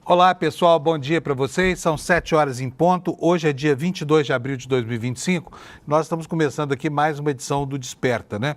Olá, pessoal, bom dia para vocês. São 7 horas em ponto. Hoje é dia 22 de abril de 2025. Nós estamos começando aqui mais uma edição do Desperta, né?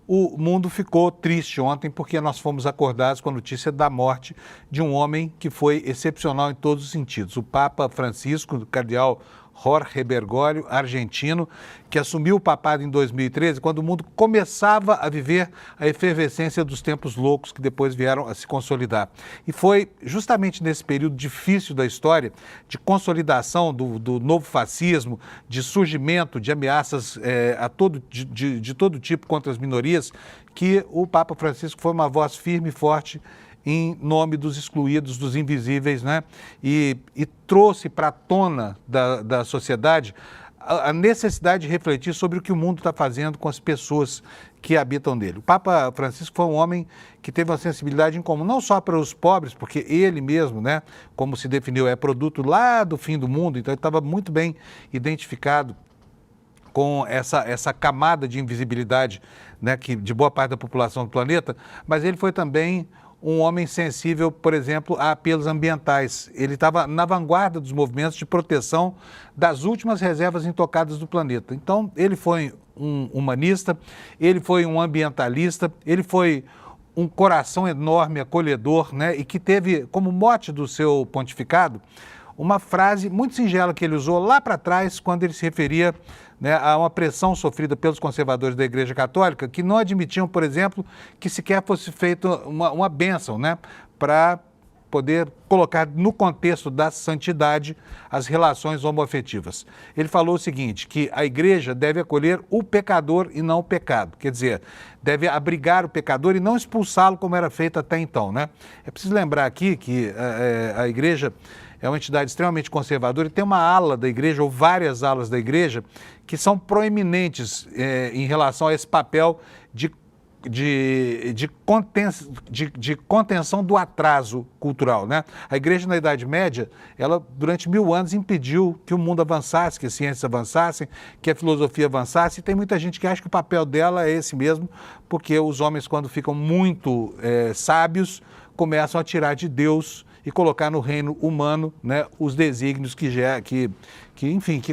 O mundo ficou triste ontem porque nós fomos acordados com a notícia da morte de um homem que foi excepcional em todos os sentidos. O Papa Francisco, o cardeal Jorge Bergoglio, argentino, que assumiu o papado em 2013, quando o mundo começava a viver a efervescência dos tempos loucos que depois vieram a se consolidar. E foi justamente nesse período difícil da história, de consolidação do novo fascismo, de surgimento de ameaças de todo tipo contra as minorias, que o Papa Francisco foi uma voz firme e forte em nome dos excluídos, dos invisíveis, né? E trouxe para a tona da sociedade a necessidade de refletir sobre o que o mundo está fazendo com as pessoas que habitam nele. O Papa Francisco foi um homem que teve uma sensibilidade em comum, não só para os pobres, porque ele mesmo, né, como se definiu, é produto lá do fim do mundo, então ele estava muito bem identificado com essa camada de invisibilidade, né, de boa parte da população do planeta, mas ele foi também um homem sensível, por exemplo, a apelos ambientais. Ele estava na vanguarda dos movimentos de proteção das últimas reservas intocadas do planeta. Então, ele foi um humanista, ele foi um ambientalista, ele foi um coração enorme, acolhedor, né? E que teve como mote do seu pontificado uma frase muito singela que ele usou lá para trás, quando ele se referia, né, a uma pressão sofrida pelos conservadores da Igreja Católica, que não admitiam, por exemplo, que sequer fosse feita uma bênção, né, para poder colocar no contexto da santidade as relações homoafetivas. Ele falou o seguinte, que a Igreja deve acolher o pecador e não o pecado, quer dizer, deve abrigar o pecador e não expulsá-lo como era feito até então, né? É preciso lembrar aqui que a Igreja é uma entidade extremamente conservadora e tem uma ala da Igreja, ou várias alas da Igreja, que são proeminentes em relação a esse papel de contenção do atraso cultural, né? A Igreja, na Idade Média, ela durante 1000 anos impediu que o mundo avançasse, que as ciências avançassem, que a filosofia avançasse, e tem muita gente que acha que o papel dela é esse mesmo, porque os homens, quando ficam muito sábios, começam a tirar de Deus e colocar no reino humano, né, os desígnios que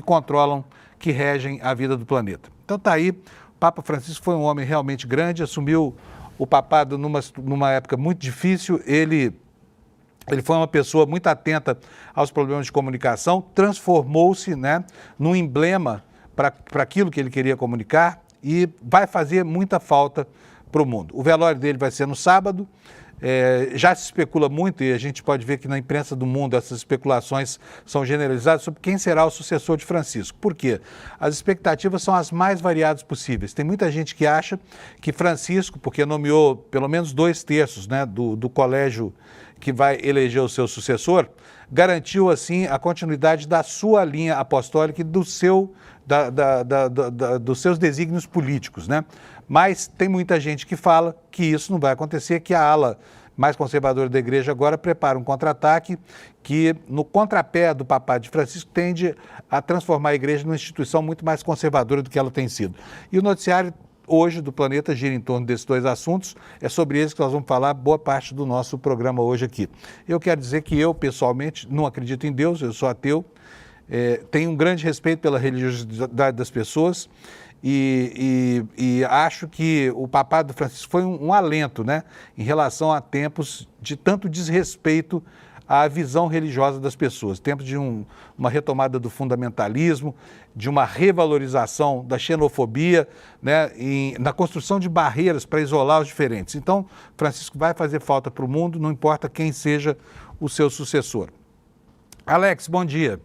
controlam, que regem a vida do planeta. Então tá aí, o Papa Francisco foi um homem realmente grande, assumiu o papado numa época muito difícil, ele foi uma pessoa muito atenta aos problemas de comunicação, transformou-se, né, num emblema para aquilo que ele queria comunicar e vai fazer muita falta para o mundo. O velório dele vai ser no sábado. Já se especula muito, e a gente pode ver que na imprensa do mundo essas especulações são generalizadas, sobre quem será o sucessor de Francisco. Por quê? As expectativas são as mais variadas possíveis. Tem muita gente que acha que Francisco, porque nomeou pelo menos 2/3, né, do colégio que vai eleger o seu sucessor, garantiu assim a continuidade da sua linha apostólica e dos seus desígnios políticos, né? Mas tem muita gente que fala que isso não vai acontecer, que a ala mais conservadora da Igreja agora prepara um contra-ataque que, no contrapé do papado de Francisco, tende a transformar a Igreja numa instituição muito mais conservadora do que ela tem sido. E o noticiário hoje do Planeta gira em torno desses dois assuntos, é sobre eles que nós vamos falar boa parte do nosso programa hoje aqui. Eu quero dizer que eu, pessoalmente, não acredito em Deus, eu sou ateu, tenho um grande respeito pela religiosidade das pessoas, e acho que o papado do Francisco foi um alento, né, em relação a tempos de tanto desrespeito à visão religiosa das pessoas, tempos de uma retomada do fundamentalismo, de uma revalorização da xenofobia, né, na construção de barreiras para isolar os diferentes. Então, Francisco vai fazer falta para o mundo, não importa quem seja o seu sucessor. Alex, bom dia.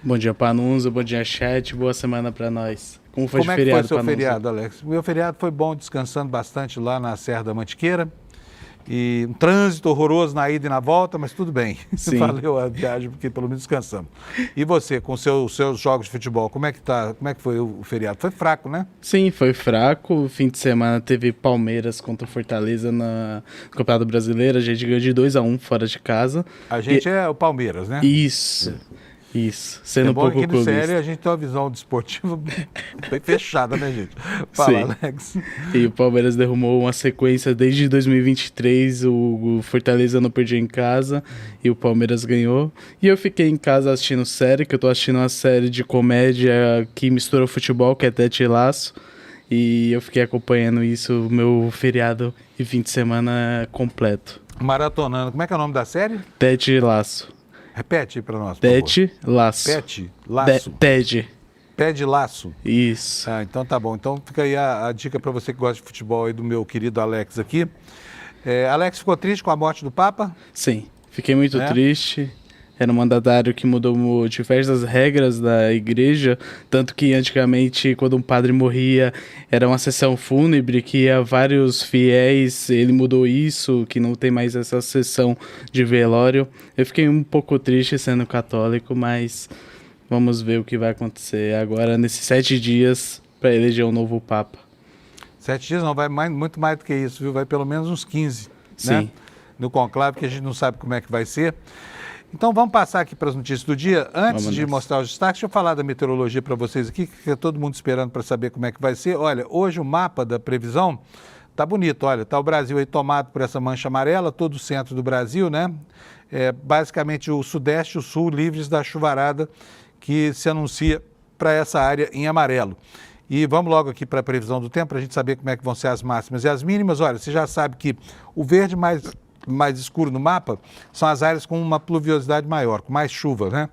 Bom dia, Panunzio, bom dia, chat, boa semana para nós. Como foi é que foi o seu feriado, Alex? O meu feriado foi bom, descansando bastante lá na Serra da Mantiqueira. E um trânsito horroroso na ida e na volta, mas tudo bem. Sim. Valeu a viagem, porque pelo menos descansamos. E você, com seus jogos de futebol, como é que foi o feriado? Foi fraco, né? Sim, foi fraco. O fim de semana teve Palmeiras contra o Fortaleza no Campeonato Brasileiro. A gente ganhou de 2-1 fora de casa. A gente é o Palmeiras, né? Isso. Isso, sendo É um bom pouco que aqui no clubista. CL a gente tem uma visão desportiva bem fechada, né, gente? Fala, Sim. Alex. E o Palmeiras derrumou uma sequência desde 2023, o Fortaleza não perdia em casa e o Palmeiras ganhou. E eu fiquei em casa assistindo série, que eu tô assistindo uma série de comédia que mistura futebol, que é Ted Lasso. E eu fiquei acompanhando isso, meu feriado e fim de semana completo. Maratonando. Como é que é o nome da série? Ted Lasso. Repete aí pra nós, por favor. Ted Lasso. Pet, laço. Ted. Pé de laço. Isso. Ah, então tá bom. Então fica aí a dica para você que gosta de futebol aí do meu querido Alex aqui. Alex ficou triste com a morte do Papa? Sim, fiquei muito É? triste. Era um mandatário que mudou diversas regras da igreja, tanto que antigamente, quando um padre morria, era uma sessão fúnebre que ia vários fiéis, ele mudou isso, que não tem mais essa sessão de velório. Eu fiquei um pouco triste sendo católico, mas vamos ver o que vai acontecer agora nesses 7 dias para eleger um novo Papa. 7 dias não, vai muito mais do que isso, viu? Vai pelo menos uns 15, Sim. né? No conclave, que a gente não sabe como é que vai ser. Então vamos passar aqui para as notícias do dia. Antes Vamos de nessa. mostrar os destaques, deixa eu falar da meteorologia para vocês aqui, que é todo mundo esperando para saber como é que vai ser. Olha, hoje o mapa da previsão tá bonito, olha, tá o Brasil aí tomado por essa mancha amarela, todo o centro do Brasil, né? Basicamente o sudeste e o sul livres da chuvarada que se anuncia para essa área em amarelo. E vamos logo aqui para a previsão do tempo, para a gente saber como é que vão ser as máximas e as mínimas. Olha, você já sabe que o verde mais escuro no mapa são as áreas com uma pluviosidade maior, com mais chuva, né?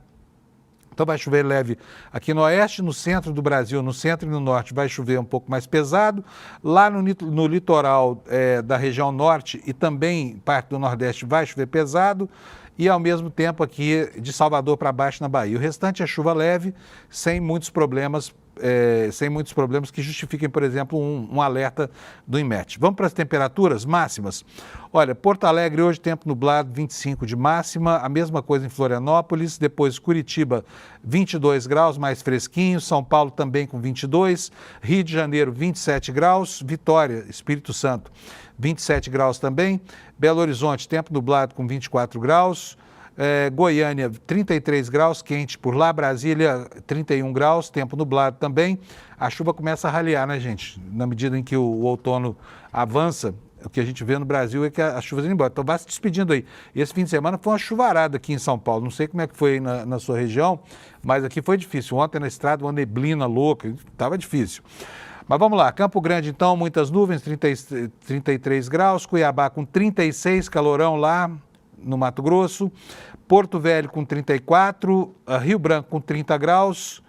Então vai chover leve aqui no oeste, no centro do Brasil, no centro e no norte vai chover um pouco mais pesado. Lá no litoral da região norte e também parte do nordeste vai chover pesado. E ao mesmo tempo aqui de Salvador para baixo na Bahia. O restante é chuva leve, sem muitos problemas que justifiquem, por exemplo, um alerta do INMET. Vamos para as temperaturas máximas? Olha, Porto Alegre hoje tempo nublado, 25 de máxima, a mesma coisa em Florianópolis, depois Curitiba 22 graus, mais fresquinho, São Paulo também com 22, Rio de Janeiro 27 graus, Vitória, Espírito Santo 27 graus também, Belo Horizonte tempo nublado com 24 graus, Goiânia, 33 graus, quente por lá. Brasília, 31 graus, tempo nublado também. A chuva começa a raliar, né, gente? Na medida em que o outono avança, o que a gente vê no Brasil é que as chuvas vão embora. Então, vai se despedindo aí. Esse fim de semana foi uma chuvarada aqui em São Paulo. Não sei como é que foi aí na sua região, mas aqui foi difícil. Ontem na estrada, uma neblina louca, estava difícil. Mas vamos lá, Campo Grande então, muitas nuvens, 33 graus, Cuiabá com 36, calorão lá no Mato Grosso, Porto Velho com 34, Rio Branco com 30 graus,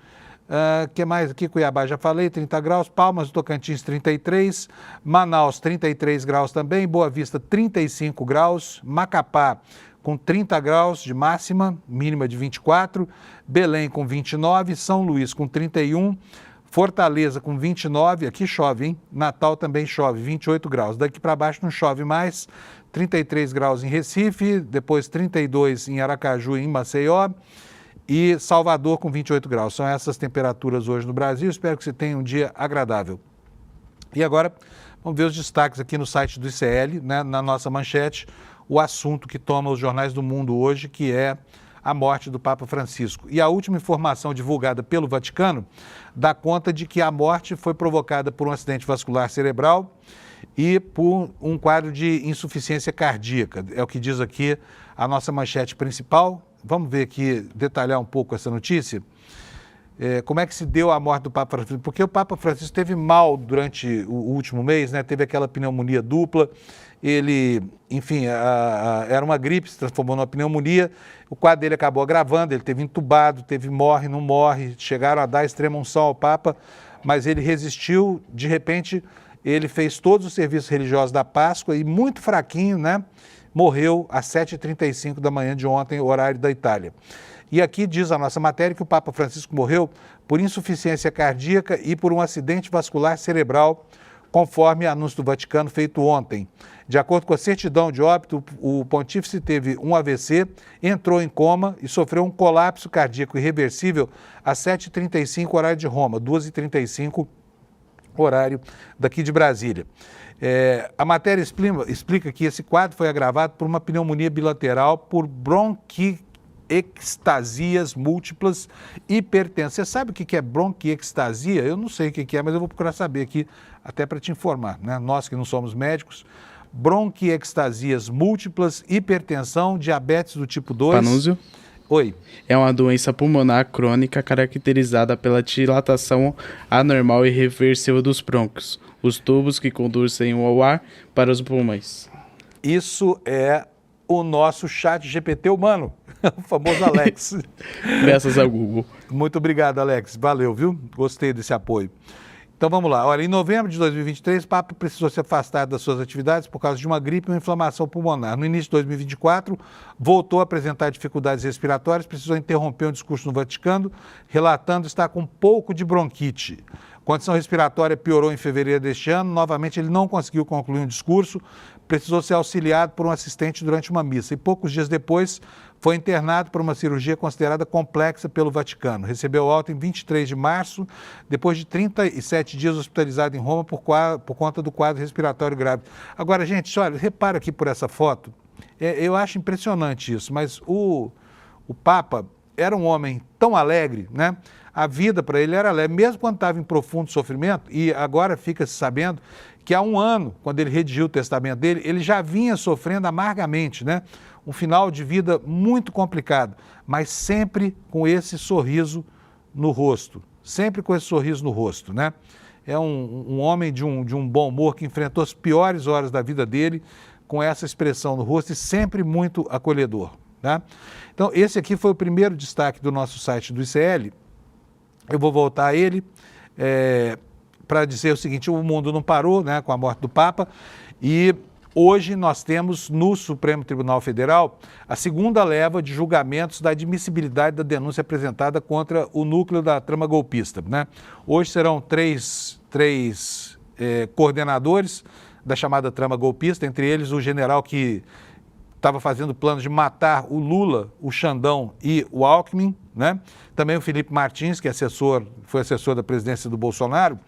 que mais aqui? Cuiabá já falei, 30 graus, Palmas do Tocantins 33, Manaus 33 graus também, Boa Vista 35 graus, Macapá com 30 graus de máxima, mínima de 24, Belém com 29, São Luís com 31, Fortaleza com 29, aqui chove, hein? Natal também chove, 28 graus. Daqui para baixo não chove mais, 33 graus em Recife, depois 32 em Aracaju e em Maceió e Salvador com 28 graus. São essas temperaturas hoje no Brasil. Espero que você tenha um dia agradável. E agora, vamos ver os destaques aqui no site do ICL, né? Na nossa manchete, o assunto que toma os jornais do mundo hoje, que é a morte do Papa Francisco. E a última informação divulgada pelo Vaticano dá conta de que a morte foi provocada por um acidente vascular cerebral e por um quadro de insuficiência cardíaca. É o que diz aqui a nossa manchete principal. Vamos ver aqui, detalhar um pouco essa notícia. Como é que se deu a morte do Papa Francisco? Porque o Papa Francisco esteve mal durante o último mês, né? Teve aquela pneumonia dupla. Ele, enfim, era uma gripe, se transformou numa pneumonia. O quadro dele acabou agravando, ele teve entubado, morre, não morre. Chegaram a dar extrema unção ao Papa, mas ele resistiu. De repente, ele fez todos os serviços religiosos da Páscoa e muito fraquinho, né? Morreu às 7h35 da manhã de ontem, horário da Itália. E aqui diz a nossa matéria que o Papa Francisco morreu por insuficiência cardíaca e por um acidente vascular cerebral, conforme anúncio do Vaticano feito ontem. De acordo com a certidão de óbito, o pontífice teve um AVC, entrou em coma e sofreu um colapso cardíaco irreversível às 7h35, horário de Roma, 2h35, horário daqui de Brasília. A matéria explica que esse quadro foi agravado por uma pneumonia bilateral por bronquiectasia, bronquiectasias múltiplas hipertensas. Você sabe o que é bronquiectasia? Eu não sei o que é, mas eu vou procurar saber aqui, até para te informar, né? Nós que não somos médicos. Bronquiectasias múltiplas, hipertensão, diabetes do tipo 2. Panúzio? Oi. É uma doença pulmonar crônica caracterizada pela dilatação anormal e irreversível dos brônquios, os tubos que conduzem o ar para os pulmões. Isso é o nosso chat GPT humano, o famoso Alex. Graças ao Google. Muito obrigado, Alex. Valeu, viu? Gostei desse apoio. Então vamos lá. Olha, em novembro de 2023, Papa precisou se afastar das suas atividades por causa de uma gripe e uma inflamação pulmonar. No início de 2024, voltou a apresentar dificuldades respiratórias, precisou interromper um discurso no Vaticano, relatando estar com um pouco de bronquite. A condição respiratória piorou em fevereiro deste ano, novamente ele não conseguiu concluir um discurso, precisou ser auxiliado por um assistente durante uma missa e poucos dias depois foi internado por uma cirurgia considerada complexa pelo Vaticano. Recebeu alta em 23 de março, depois de 37 dias hospitalizado em Roma por conta do quadro respiratório grave. Agora, gente, olha, repara aqui por essa foto, eu acho impressionante isso, mas o Papa era um homem tão alegre, né? A vida para ele era alegre, mesmo quando estava em profundo sofrimento, e agora fica-se sabendo que há um ano, quando ele redigiu o testamento dele, ele já vinha sofrendo amargamente, né? Um final de vida muito complicado, mas sempre com esse sorriso no rosto, sempre com esse sorriso no rosto, né? É um homem de um bom humor que enfrentou as piores horas da vida dele com essa expressão no rosto e sempre muito acolhedor, tá? Então, esse aqui foi o primeiro destaque do nosso site do ICL. Eu vou voltar a ele para dizer o seguinte: o mundo não parou, né, com a morte do Papa, e hoje nós temos no Supremo Tribunal Federal a segunda leva de julgamentos da admissibilidade da denúncia apresentada contra o núcleo da trama golpista, né? Hoje serão três coordenadores da chamada trama golpista, entre eles o general que estava fazendo planos de matar o Lula, o Xandão e o Alckmin, né? Também o Felipe Martins, que foi assessor da presidência do Bolsonaro,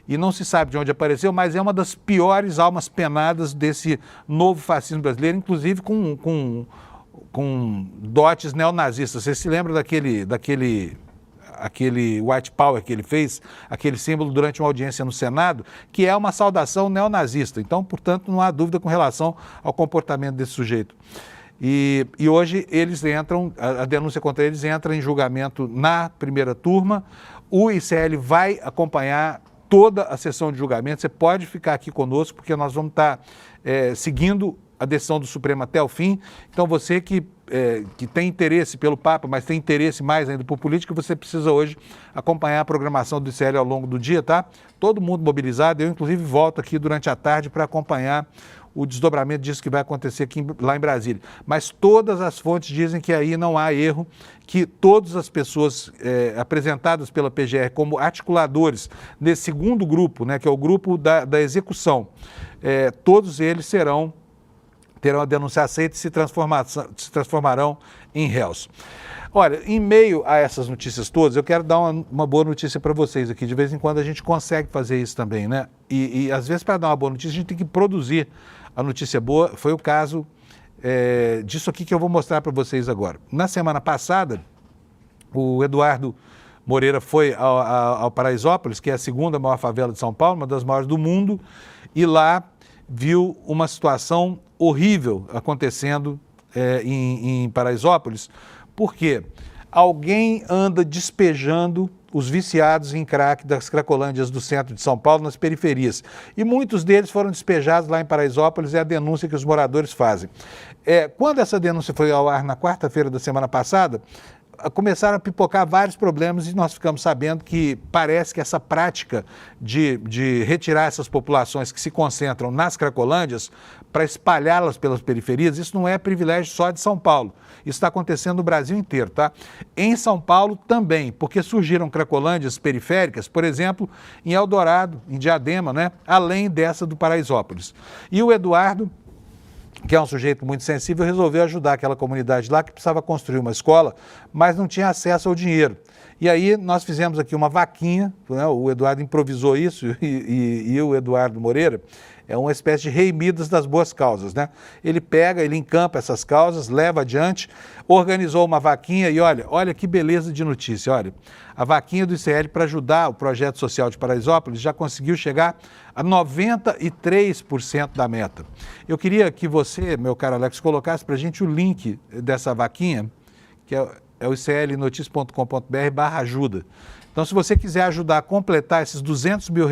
e não se sabe de onde apareceu, mas é uma das piores almas penadas desse novo fascismo brasileiro, inclusive com dotes neonazistas. Você se lembra daquele white power que ele fez, aquele símbolo durante uma audiência no Senado, que é uma saudação neonazista. Então, portanto, não há dúvida com relação ao comportamento desse sujeito. E hoje eles entram, a denúncia contra eles entra em julgamento na primeira turma. O ICL vai acompanhar toda a sessão de julgamento. Você pode ficar aqui conosco, porque nós vamos estar seguindo a decisão do Supremo até o fim. Então, você que tem interesse pelo Papa, mas tem interesse mais ainda por política, você precisa hoje acompanhar a programação do ICL ao longo do dia, tá? Todo mundo mobilizado. Eu, inclusive, volto aqui durante a tarde para acompanhar o desdobramento disso que vai acontecer lá em Brasília. Mas todas as fontes dizem que aí não há erro, que todas as pessoas apresentadas pela PGR como articuladores desse segundo grupo, né, que é o grupo da execução, todos eles terão a denúncia aceita e se transformarão em réus. Olha, em meio a essas notícias todas, eu quero dar uma boa notícia para vocês aqui. De vez em quando a gente consegue fazer isso também, né? E às vezes, para dar uma boa notícia, a gente tem que produzir a notícia boa. Foi o caso disso aqui que eu vou mostrar para vocês agora. Na semana passada, o Eduardo Moreira foi ao Paraisópolis, que é a segunda maior favela de São Paulo, uma das maiores do mundo, e lá viu uma situação horrível acontecendo em Paraisópolis. Por quê? Alguém anda despejando os viciados em crack das cracolândias do centro de São Paulo nas periferias. E muitos deles foram despejados lá em Paraisópolis, é a denúncia que os moradores fazem. Quando essa denúncia foi ao ar na quarta-feira da semana passada, começaram a pipocar vários problemas e nós ficamos sabendo que parece que essa prática de retirar essas populações que se concentram nas cracolândias para espalhá-las pelas periferias, isso não é privilégio só de São Paulo. Isso está acontecendo no Brasil inteiro, tá? Em São Paulo também, porque surgiram cracolândias periféricas, por exemplo, em Eldorado, em Diadema, né? Além dessa do Paraisópolis. E o Eduardo, que é um sujeito muito sensível, resolveu ajudar aquela comunidade lá que precisava construir uma escola, mas não tinha acesso ao dinheiro. E aí nós fizemos aqui uma vaquinha, né? O Eduardo improvisou isso e o Eduardo Moreira é uma espécie de Rei Midas das boas causas, né? Ele pega, ele encampa essas causas, leva adiante, organizou uma vaquinha e olha que beleza de notícia, olha. A vaquinha do ICL para ajudar o projeto social de Paraisópolis já conseguiu chegar a 93% da meta. Eu queria que você, meu caro Alex, colocasse para a gente o link dessa vaquinha, que é o iclnoticia.com.br/ajuda. Então, se você quiser ajudar a completar esses R$200 mil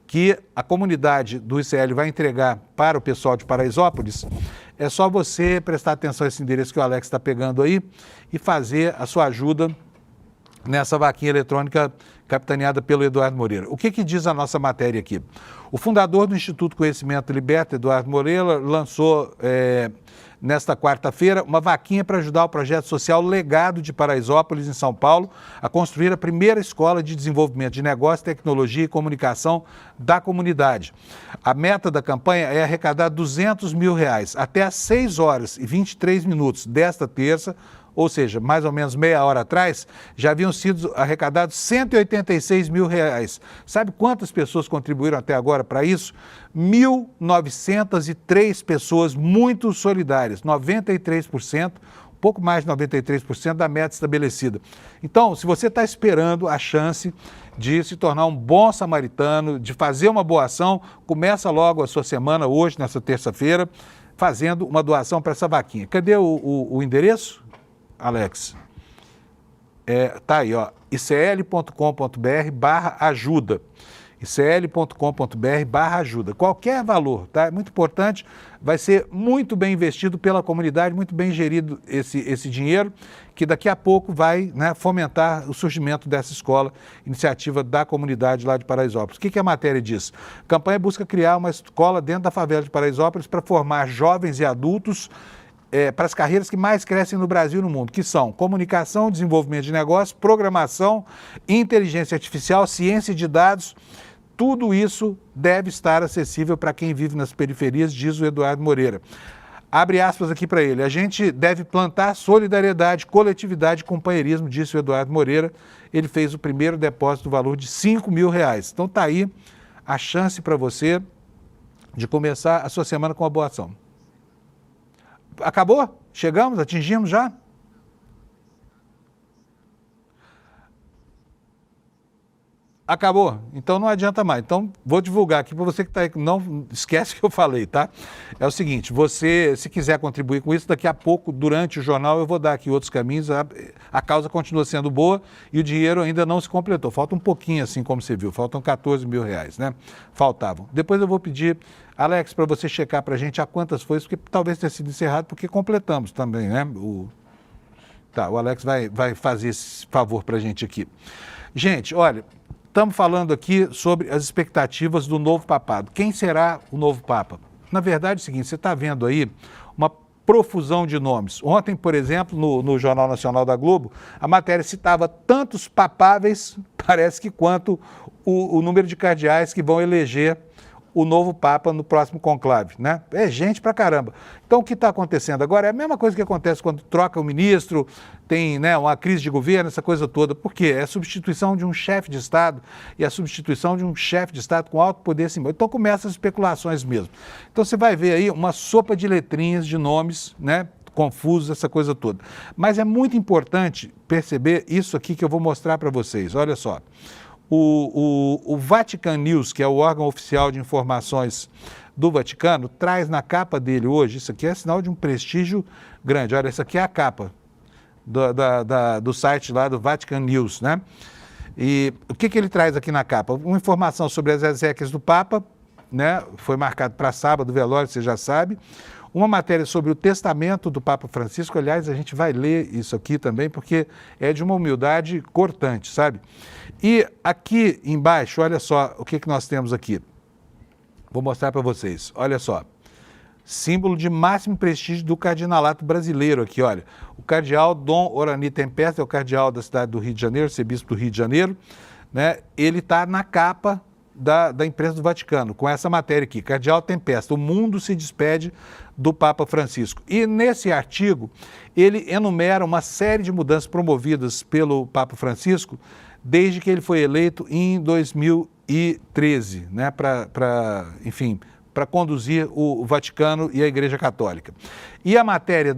que a comunidade do ICL vai entregar para o pessoal de Paraisópolis, é só você prestar atenção a esse endereço que o Alex está pegando aí e fazer a sua ajuda nessa vaquinha eletrônica capitaneada pelo Eduardo Moreira. O que diz a nossa matéria aqui? O fundador do Instituto Conhecimento Liberta, Eduardo Moreira, lançou nesta quarta-feira uma vaquinha para ajudar o projeto social Legado de Paraisópolis, em São Paulo, a construir a primeira escola de desenvolvimento de negócio, tecnologia e comunicação da comunidade. A meta da campanha é arrecadar R$200 mil até às 6h23 desta terça, ou seja, mais ou menos meia hora atrás, já haviam sido arrecadados R$186 mil. Sabe quantas pessoas contribuíram até agora para isso? 1.903 pessoas muito solidárias, 93%, pouco mais de 93% da meta estabelecida. Então, se você está esperando a chance de se tornar um bom samaritano, de fazer uma boa ação, começa logo a sua semana, hoje, nessa terça-feira, fazendo uma doação para essa vaquinha. Cadê o endereço, Alex? Tá aí, ó, icl.com.br/ajuda. icl.com.br/ajuda. Qualquer valor, tá? É muito importante, vai ser muito bem investido pela comunidade, muito bem gerido esse dinheiro, que daqui a pouco vai, né, fomentar o surgimento dessa escola, iniciativa da comunidade lá de Paraisópolis. O que a matéria diz? A campanha busca criar uma escola dentro da favela de Paraisópolis para formar jovens e adultos para as carreiras que mais crescem no Brasil e no mundo, que são comunicação, desenvolvimento de negócios, programação, inteligência artificial, ciência de dados. Tudo isso deve estar acessível para quem vive nas periferias, diz o Eduardo Moreira. Abre aspas aqui para ele. A gente deve plantar solidariedade, coletividade e companheirismo, disse o Eduardo Moreira. Ele fez o primeiro depósito do valor de R$5 mil. Então está aí a chance para você de começar a sua semana com uma boa ação. Acabou? Chegamos? Atingimos já? Acabou? Então não adianta mais. Então vou divulgar aqui para você que está aí, não esquece que eu falei, tá? É o seguinte, você, se quiser contribuir com isso, daqui a pouco, durante o jornal, eu vou dar aqui outros caminhos. A causa continua sendo boa e o dinheiro ainda não se completou. Falta um pouquinho, assim como você viu, faltam R$14 mil, né? Faltavam. Depois eu vou pedir, Alex, para você checar para a gente a quantas foi isso, porque talvez tenha sido encerrado, porque completamos também, né? O Alex vai fazer esse favor para a gente aqui. Gente, olha, estamos falando aqui sobre as expectativas do novo papado. Quem será o novo papa? Na verdade é o seguinte, você está vendo aí uma profusão de nomes. Ontem, por exemplo, no Jornal Nacional da Globo, a matéria citava tantos papáveis, parece que quanto o número de cardeais que vão eleger o novo Papa no próximo conclave, né? É gente pra caramba. Então, o que está acontecendo agora é a mesma coisa que acontece quando troca o ministro, tem, né, uma crise de governo, essa coisa toda. Por quê? É a substituição de um chefe de Estado e a substituição de um chefe de Estado com alto poder simbólico. Então, começam as especulações mesmo. Então, você vai ver aí uma sopa de letrinhas, de nomes, né, confusos, essa coisa toda. Mas é muito importante perceber isso aqui que eu vou mostrar para vocês. Olha só. O Vatican News, que é o órgão oficial de informações do Vaticano, traz na capa dele hoje, isso aqui é sinal de um prestígio grande. Olha, essa aqui é a capa do site lá do Vatican News, né? E o que ele traz aqui na capa? Uma informação sobre as exéquias do Papa, né? Foi marcado para sábado, o velório, você já sabe. Uma matéria sobre o testamento do Papa Francisco, aliás, a gente vai ler isso aqui também, porque é de uma humildade cortante, sabe? E aqui embaixo, olha só o que nós temos aqui. Vou mostrar para vocês, olha só. Símbolo de máximo prestígio do cardinalato brasileiro aqui, olha. O cardeal Dom Orani Tempesta, é o cardeal da cidade do Rio de Janeiro, arcebispo do Rio de Janeiro, né? Ele está na capa da imprensa do Vaticano, com essa matéria aqui, Cardeal Tempesta, o mundo se despede do Papa Francisco. E nesse artigo, ele enumera uma série de mudanças promovidas pelo Papa Francisco desde que ele foi eleito em 2013, né, enfim, para conduzir o Vaticano e a Igreja Católica. E a matéria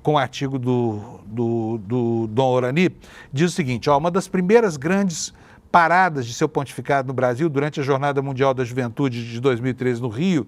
com o artigo do Dom Orani diz o seguinte, uma das primeiras grandes paradas de seu pontificado no Brasil durante a Jornada Mundial da Juventude de 2013 no Rio,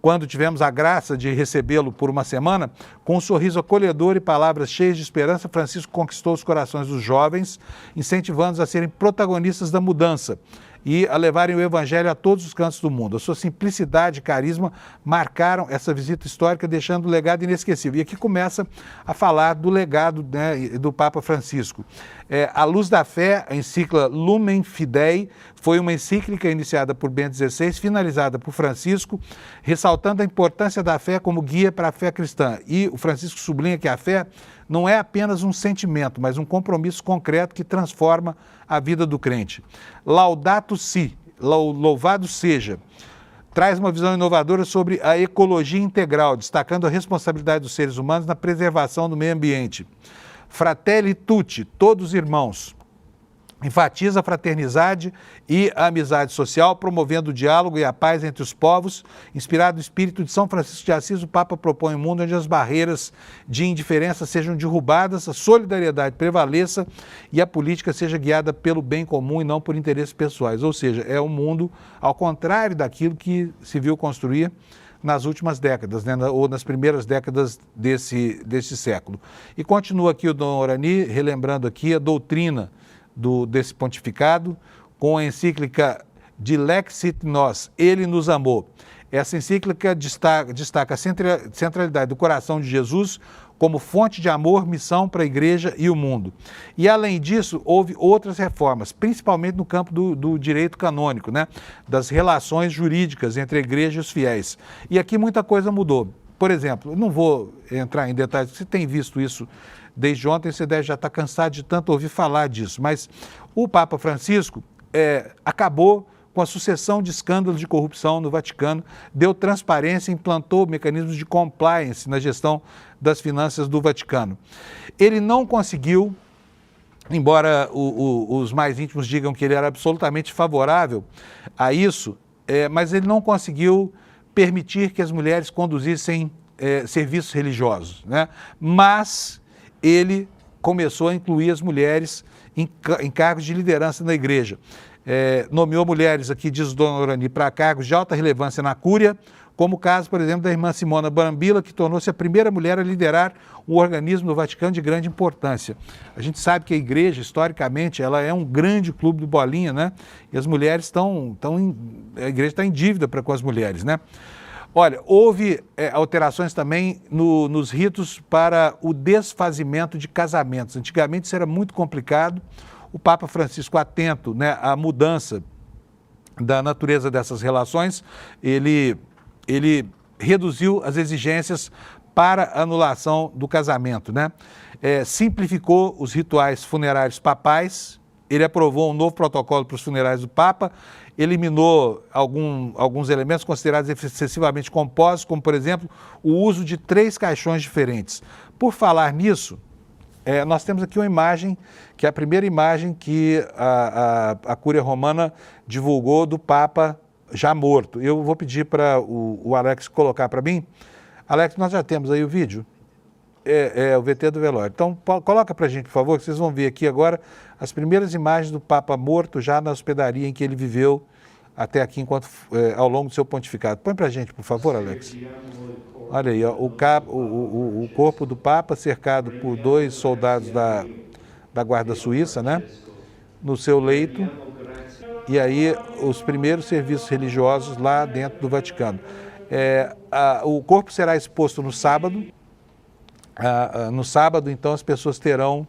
quando tivemos a graça de recebê-lo por uma semana, com um sorriso acolhedor e palavras cheias de esperança, Francisco conquistou os corações dos jovens, incentivando-os a serem protagonistas da mudança e a levarem o evangelho a todos os cantos do mundo. A sua simplicidade e carisma marcaram essa visita histórica, deixando um legado inesquecível. E aqui começa a falar do legado, né, do Papa Francisco. A Luz da Fé, a encíclica Lumen Fidei, foi uma encíclica iniciada por Bento XVI, finalizada por Francisco, ressaltando a importância da fé como guia para a fé cristã. E o Francisco sublinha que a fé não é apenas um sentimento, mas um compromisso concreto que transforma a vida do crente. Laudato Si, louvado seja, traz uma visão inovadora sobre a ecologia integral, destacando a responsabilidade dos seres humanos na preservação do meio ambiente. Fratelli Tutti, todos irmãos, enfatiza a fraternidade e a amizade social, promovendo o diálogo e a paz entre os povos. Inspirado no espírito de São Francisco de Assis, o Papa propõe um mundo onde as barreiras de indiferença sejam derrubadas, a solidariedade prevaleça e a política seja guiada pelo bem comum e não por interesses pessoais. Ou seja, é um mundo ao contrário daquilo que se viu construir nas últimas décadas, né, ou nas primeiras décadas desse século. E continua aqui o Dom Orani, relembrando aqui a doutrina desse pontificado, com a encíclica Dilexit Nos, Ele nos amou. Essa encíclica destaca a centralidade do coração de Jesus como fonte de amor, missão para a igreja e o mundo. E, além disso, houve outras reformas, principalmente no campo do direito canônico, né? Das relações jurídicas entre a igreja e os fiéis. E aqui muita coisa mudou. Por exemplo, não vou entrar em detalhes, você tem visto isso desde ontem, você deve já estar cansado de tanto ouvir falar disso, mas o Papa Francisco acabou com a sucessão de escândalos de corrupção no Vaticano, deu transparência e implantou mecanismos de compliance na gestão das finanças do Vaticano. Ele não conseguiu, embora os mais íntimos digam que ele era absolutamente favorável a isso, mas ele não conseguiu permitir que as mulheres conduzissem serviços religiosos, né? Mas ele começou a incluir as mulheres em cargos de liderança na igreja. Nomeou mulheres, aqui diz o Dom Orani, para cargos de alta relevância na cúria, como o caso, por exemplo, da irmã Simona Brambilla, que tornou-se a primeira mulher a liderar um organismo do Vaticano de grande importância. A gente sabe que a igreja, historicamente, ela é um grande clube do bolinha, né? E as mulheres a igreja está em dívida com as mulheres, né? Olha, houve alterações também nos ritos para o desfazimento de casamentos. Antigamente isso era muito complicado. O Papa Francisco, atento, né, à mudança da natureza dessas relações, ele reduziu as exigências para a anulação do casamento, né? Simplificou os rituais funerários papais, ele aprovou um novo protocolo para os funerais do Papa, eliminou alguns elementos considerados excessivamente compostos, como, por exemplo, o uso de 3 caixões diferentes. Por falar nisso, nós temos aqui uma imagem, que é a primeira imagem que a Cúria Romana divulgou do Papa já morto. Eu vou pedir para o Alex colocar para mim. Alex, nós já temos aí o vídeo. O VT do velório. Então, coloca para a gente, por favor, que vocês vão ver aqui agora as primeiras imagens do Papa morto já na hospedaria em que ele viveu até aqui ao longo do seu pontificado. Põe para a gente, por favor, Alex. Olha aí, ó, o corpo do Papa cercado por 2 soldados da Guarda Suíça, né? No seu leito. E aí, os primeiros serviços religiosos lá dentro do Vaticano. O corpo será exposto no sábado. No sábado, então, as pessoas terão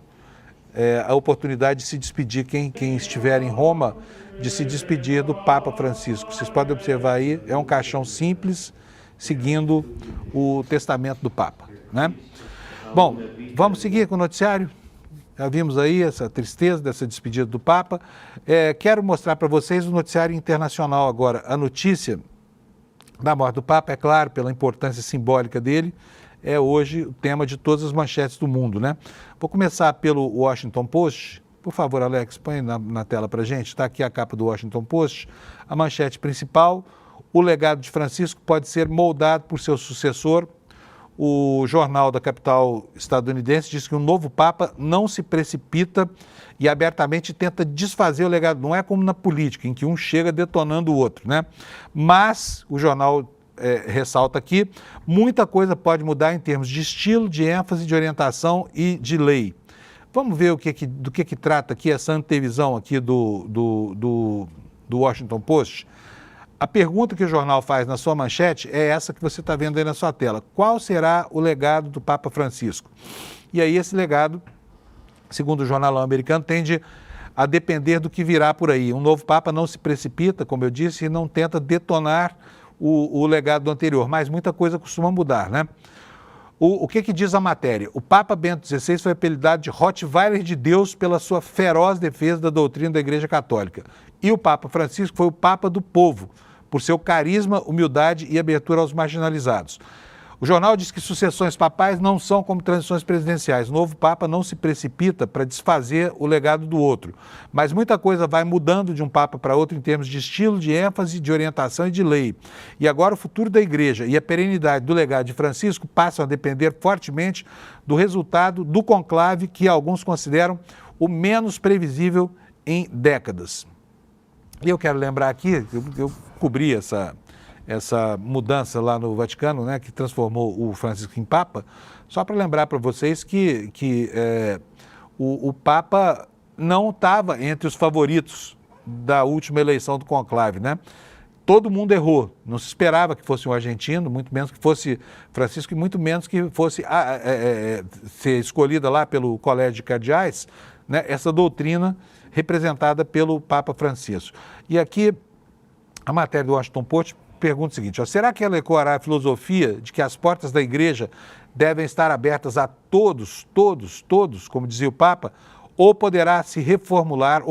a oportunidade de se despedir, quem estiver em Roma, de se despedir do Papa Francisco. Vocês podem observar aí, é um caixão simples, seguindo o testamento do Papa, né? Bom, vamos seguir com o noticiário? Já vimos aí essa tristeza dessa despedida do Papa. Quero mostrar para vocês o noticiário internacional agora. A notícia da morte do Papa, é claro, pela importância simbólica dele, é hoje o tema de todas as manchetes do mundo, né? Vou começar pelo Washington Post. Por favor, Alex, põe na tela para a gente. Está aqui a capa do Washington Post. A manchete principal: o legado de Francisco pode ser moldado por seu sucessor. O jornal da capital estadunidense diz que um novo Papa não se precipita e abertamente tenta desfazer o legado. Não é como na política, em que um chega detonando o outro, né? Mas o jornal ressalta aqui, muita coisa pode mudar em termos de estilo, de ênfase, de orientação e de lei. Vamos ver do que trata aqui essa antevisão aqui do Washington Post. A pergunta que o jornal faz na sua manchete é essa que você está vendo aí na sua tela. Qual será o legado do Papa Francisco? E aí esse legado, segundo o jornal americano, tende a depender do que virá por aí. Um novo Papa não se precipita, como eu disse, e não tenta detonar o legado do anterior, mas muita coisa costuma mudar, né? O que diz a matéria? O Papa Bento XVI foi apelidado de Rottweiler de Deus pela sua feroz defesa da doutrina da Igreja Católica. E o Papa Francisco foi o Papa do povo, por seu carisma, humildade e abertura aos marginalizados. O jornal diz que sucessões papais não são como transições presidenciais. O novo Papa não se precipita para desfazer o legado do outro. Mas muita coisa vai mudando de um Papa para outro em termos de estilo, de ênfase, de orientação e de lei. E agora o futuro da Igreja e a perenidade do legado de Francisco passam a depender fortemente do resultado do conclave, que alguns consideram o menos previsível em décadas. E eu quero lembrar aqui, eu cobri essa mudança lá no Vaticano, né, que transformou o Francisco em Papa, só para lembrar para vocês que o Papa não estava entre os favoritos da última eleição do conclave, né? Todo mundo errou, não se esperava que fosse um argentino, muito menos que fosse Francisco e muito menos que fosse ser escolhida lá pelo Colégio de Cardeais, né, essa doutrina representada pelo Papa Francisco. E aqui a matéria do Washington Post pergunta o seguinte, será que ela ecoará a filosofia de que as portas da igreja devem estar abertas a todos, como dizia o Papa, ou poderão se reformular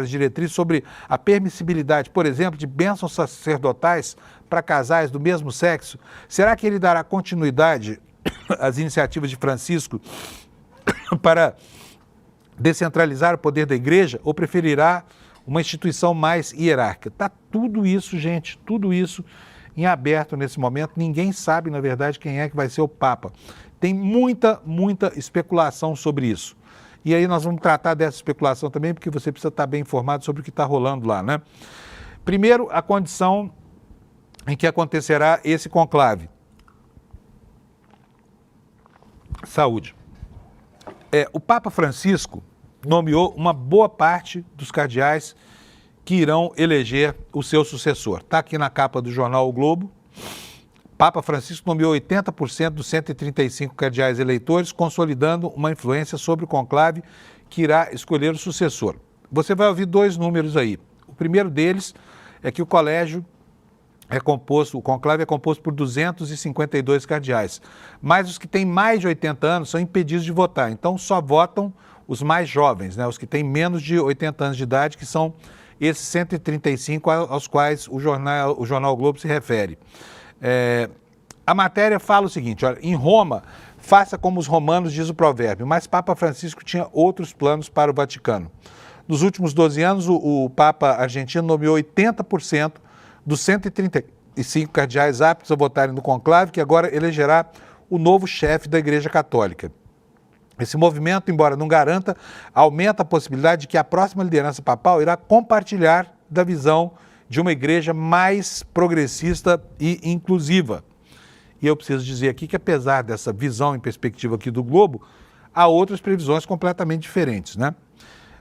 as diretrizes sobre a permissibilidade, por exemplo, de bênçãos sacerdotais para casais do mesmo sexo? Será que ele dará continuidade às iniciativas de Francisco para descentralizar o poder da igreja ou preferirá uma instituição mais hierárquica? Está tudo isso, gente, tudo isso em aberto nesse momento. Ninguém sabe, na verdade, quem é que vai ser o Papa. Tem muita especulação sobre isso. E aí nós vamos tratar dessa especulação também, porque você precisa estar bem informado sobre o que está rolando lá, né? Primeiro, a condição em que acontecerá esse conclave. Saúde. O Papa Francisco nomeou uma boa parte dos cardeais que irão eleger o seu sucessor. Está aqui na capa do jornal O Globo. Papa Francisco nomeou 80% dos 135 cardeais eleitores, consolidando uma influência sobre o conclave que irá escolher o sucessor. Você vai ouvir dois números aí. O primeiro deles é que o conclave é composto por 252 cardeais, mas os que têm mais de 80 anos são impedidos de votar, então só votam os mais jovens, né, os que têm menos de 80 anos de idade, que são esses 135 aos quais o jornal o Globo se refere. A matéria fala o seguinte, olha, em Roma, faça como os romanos, diz o provérbio, mas Papa Francisco tinha outros planos para o Vaticano. Nos últimos 12 anos, o Papa argentino nomeou 80% dos 135 cardeais aptos a votarem no conclave, que agora elegerá o novo chefe da Igreja Católica. Esse movimento, embora não garanta, aumenta a possibilidade de que a próxima liderança papal irá compartilhar da visão de uma igreja mais progressista e inclusiva. E eu preciso dizer aqui que, apesar dessa visão em perspectiva aqui do Globo, há outras previsões completamente diferentes, né?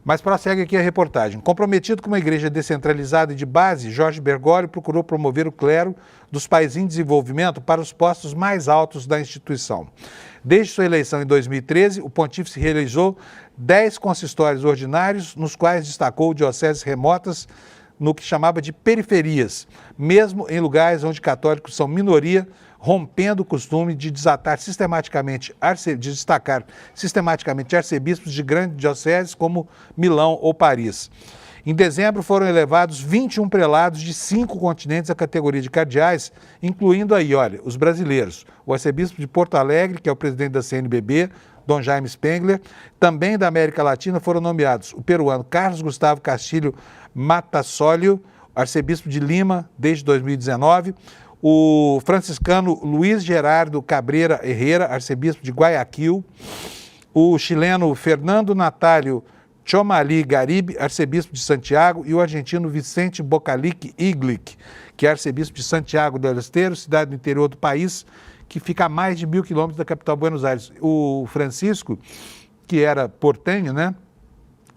Mas prossegue aqui a reportagem. Comprometido com uma igreja descentralizada e de base, Jorge Bergoglio procurou promover o clero dos países em desenvolvimento para os postos mais altos da instituição. Desde sua eleição em 2013, o pontífice realizou 10 consistórios ordinários, nos quais destacou dioceses remotas no que chamava de periferias, mesmo em lugares onde católicos são minoria, rompendo o costume de destacar sistematicamente arcebispos de grandes dioceses como Milão ou Paris. Em dezembro foram elevados 21 prelados de 5 continentes à categoria de cardeais, incluindo aí, olha, os brasileiros. O arcebispo de Porto Alegre, que é o presidente da CNBB, Dom Jaime Spengler. Também da América Latina foram nomeados o peruano Carlos Gustavo Castilho Matasolio, arcebispo de Lima desde 2019, o franciscano Luiz Gerardo Cabreira Herrera, arcebispo de Guayaquil, o chileno Fernando Natálio Chomali Garibe, arcebispo de Santiago, e o argentino Vicente Bocalic Iglic, que é arcebispo de Santiago del Estero, cidade do interior do país, que fica a mais de 1.000 quilômetros da capital Buenos Aires. O Francisco, que era portenho, né,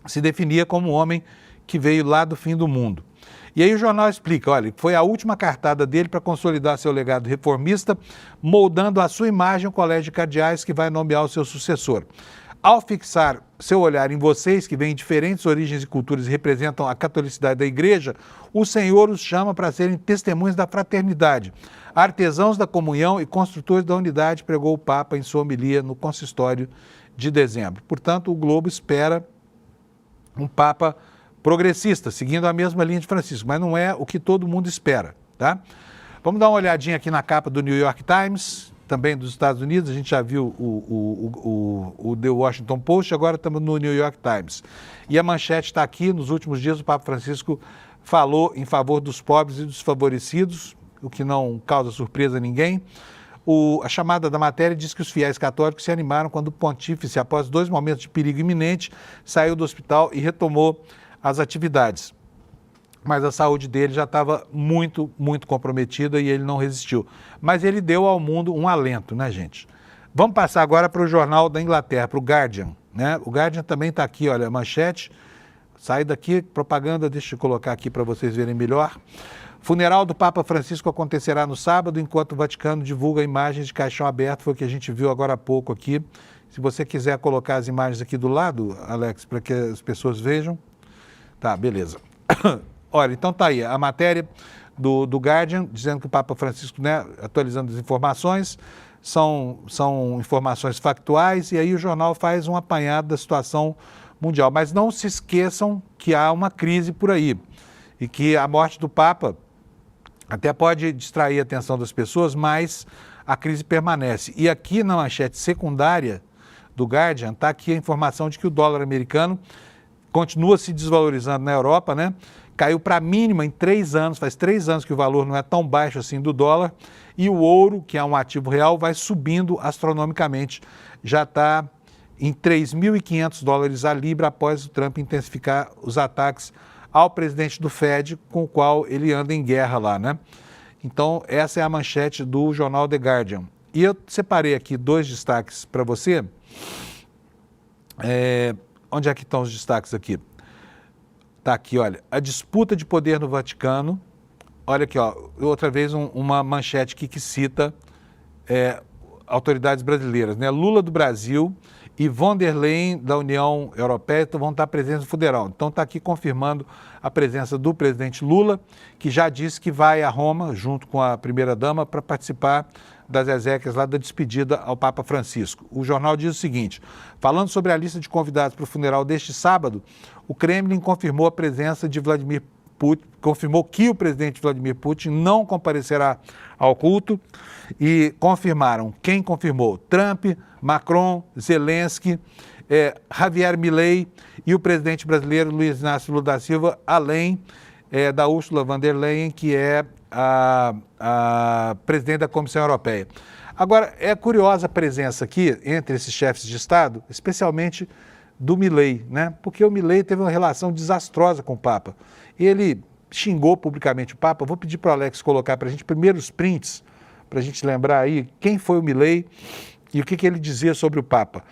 se definia como um homem que veio lá do fim do mundo. E aí o jornal explica, olha, foi a última cartada dele para consolidar seu legado reformista, moldando à sua imagem o colégio de cardeais que vai nomear o seu sucessor. Ao fixar seu olhar em vocês, que vêm de diferentes origens e culturas e representam a catolicidade da igreja, o Senhor os chama para serem testemunhas da fraternidade, artesãos da comunhão e construtores da unidade, pregou o Papa em sua homilia no consistório de dezembro. Portanto, o Globo espera um Papa progressista, seguindo a mesma linha de Francisco, mas não é o que todo mundo espera, tá? Vamos dar uma olhadinha aqui na capa do New York Times, também dos Estados Unidos. A gente já viu o The Washington Post, agora estamos no New York Times. E a manchete está aqui. Nos últimos dias, o Papa Francisco falou em favor dos pobres e dos desfavorecidos, o que não causa surpresa a ninguém. A chamada da matéria diz que os fiéis católicos se animaram quando o pontífice, após 2 momentos de perigo iminente, saiu do hospital e retomou as atividades. Mas a saúde dele já estava muito, muito comprometida e ele não resistiu. Mas ele deu ao mundo um alento, né, gente? Vamos passar agora para o jornal da Inglaterra, para o Guardian, né? O Guardian também está aqui, olha, manchete. Sai daqui, propaganda, deixa eu colocar aqui para vocês verem melhor. Funeral do Papa Francisco acontecerá no sábado, enquanto o Vaticano divulga imagens de caixão aberto, foi o que a gente viu agora há pouco aqui. Se você quiser colocar as imagens aqui do lado, Alex, para que as pessoas vejam. Tá, beleza. Olha, então tá aí a matéria do Guardian, dizendo que o Papa Francisco, né, atualizando as informações, são informações factuais, e aí o jornal faz um apanhado da situação mundial. Mas não se esqueçam que há uma crise por aí, e que a morte do Papa até pode distrair a atenção das pessoas, mas a crise permanece. E aqui na manchete secundária do Guardian está aqui a informação de que o dólar americano continua se desvalorizando na Europa, né? Caiu para a mínima em 3 anos, faz 3 anos que o valor não é tão baixo assim do dólar, e o ouro, que é um ativo real, vai subindo astronomicamente, já está em 3.500 dólares a libra após o Trump intensificar os ataques ao presidente do Fed, com o qual ele anda em guerra lá, né? Então, essa é a manchete do jornal The Guardian. E eu separei aqui 2 destaques para você. Onde é que estão os destaques aqui? Está aqui, olha, a disputa de poder no Vaticano. Olha aqui, ó, outra vez uma manchete aqui que cita autoridades brasileiras, né? Lula do Brasil e von der Leyen da União Europeia vão estar presentes no funeral. Então está aqui confirmando a presença do presidente Lula, que já disse que vai a Roma, junto com a primeira-dama, para participar das exéquias lá da despedida ao Papa Francisco. O jornal diz o seguinte: falando sobre a lista de convidados para o funeral deste sábado, o Kremlin confirmou a presença de Vladimir Putin, confirmou que o presidente Vladimir Putin não comparecerá ao culto, e confirmaram, quem confirmou? Trump, Macron, Zelensky, Javier Milei e o presidente brasileiro Luiz Inácio Lula da Silva, além da Ursula von der Leyen, que é a presidente da Comissão Europeia. Agora, é curiosa a presença aqui entre esses chefes de Estado, especialmente do Milei, né? Porque o Milei teve uma relação desastrosa com o Papa. Ele xingou publicamente o Papa. Vou pedir para o Alex colocar para a gente primeiro os prints, para a gente lembrar aí quem foi o Milei e o que ele dizia sobre o Papa.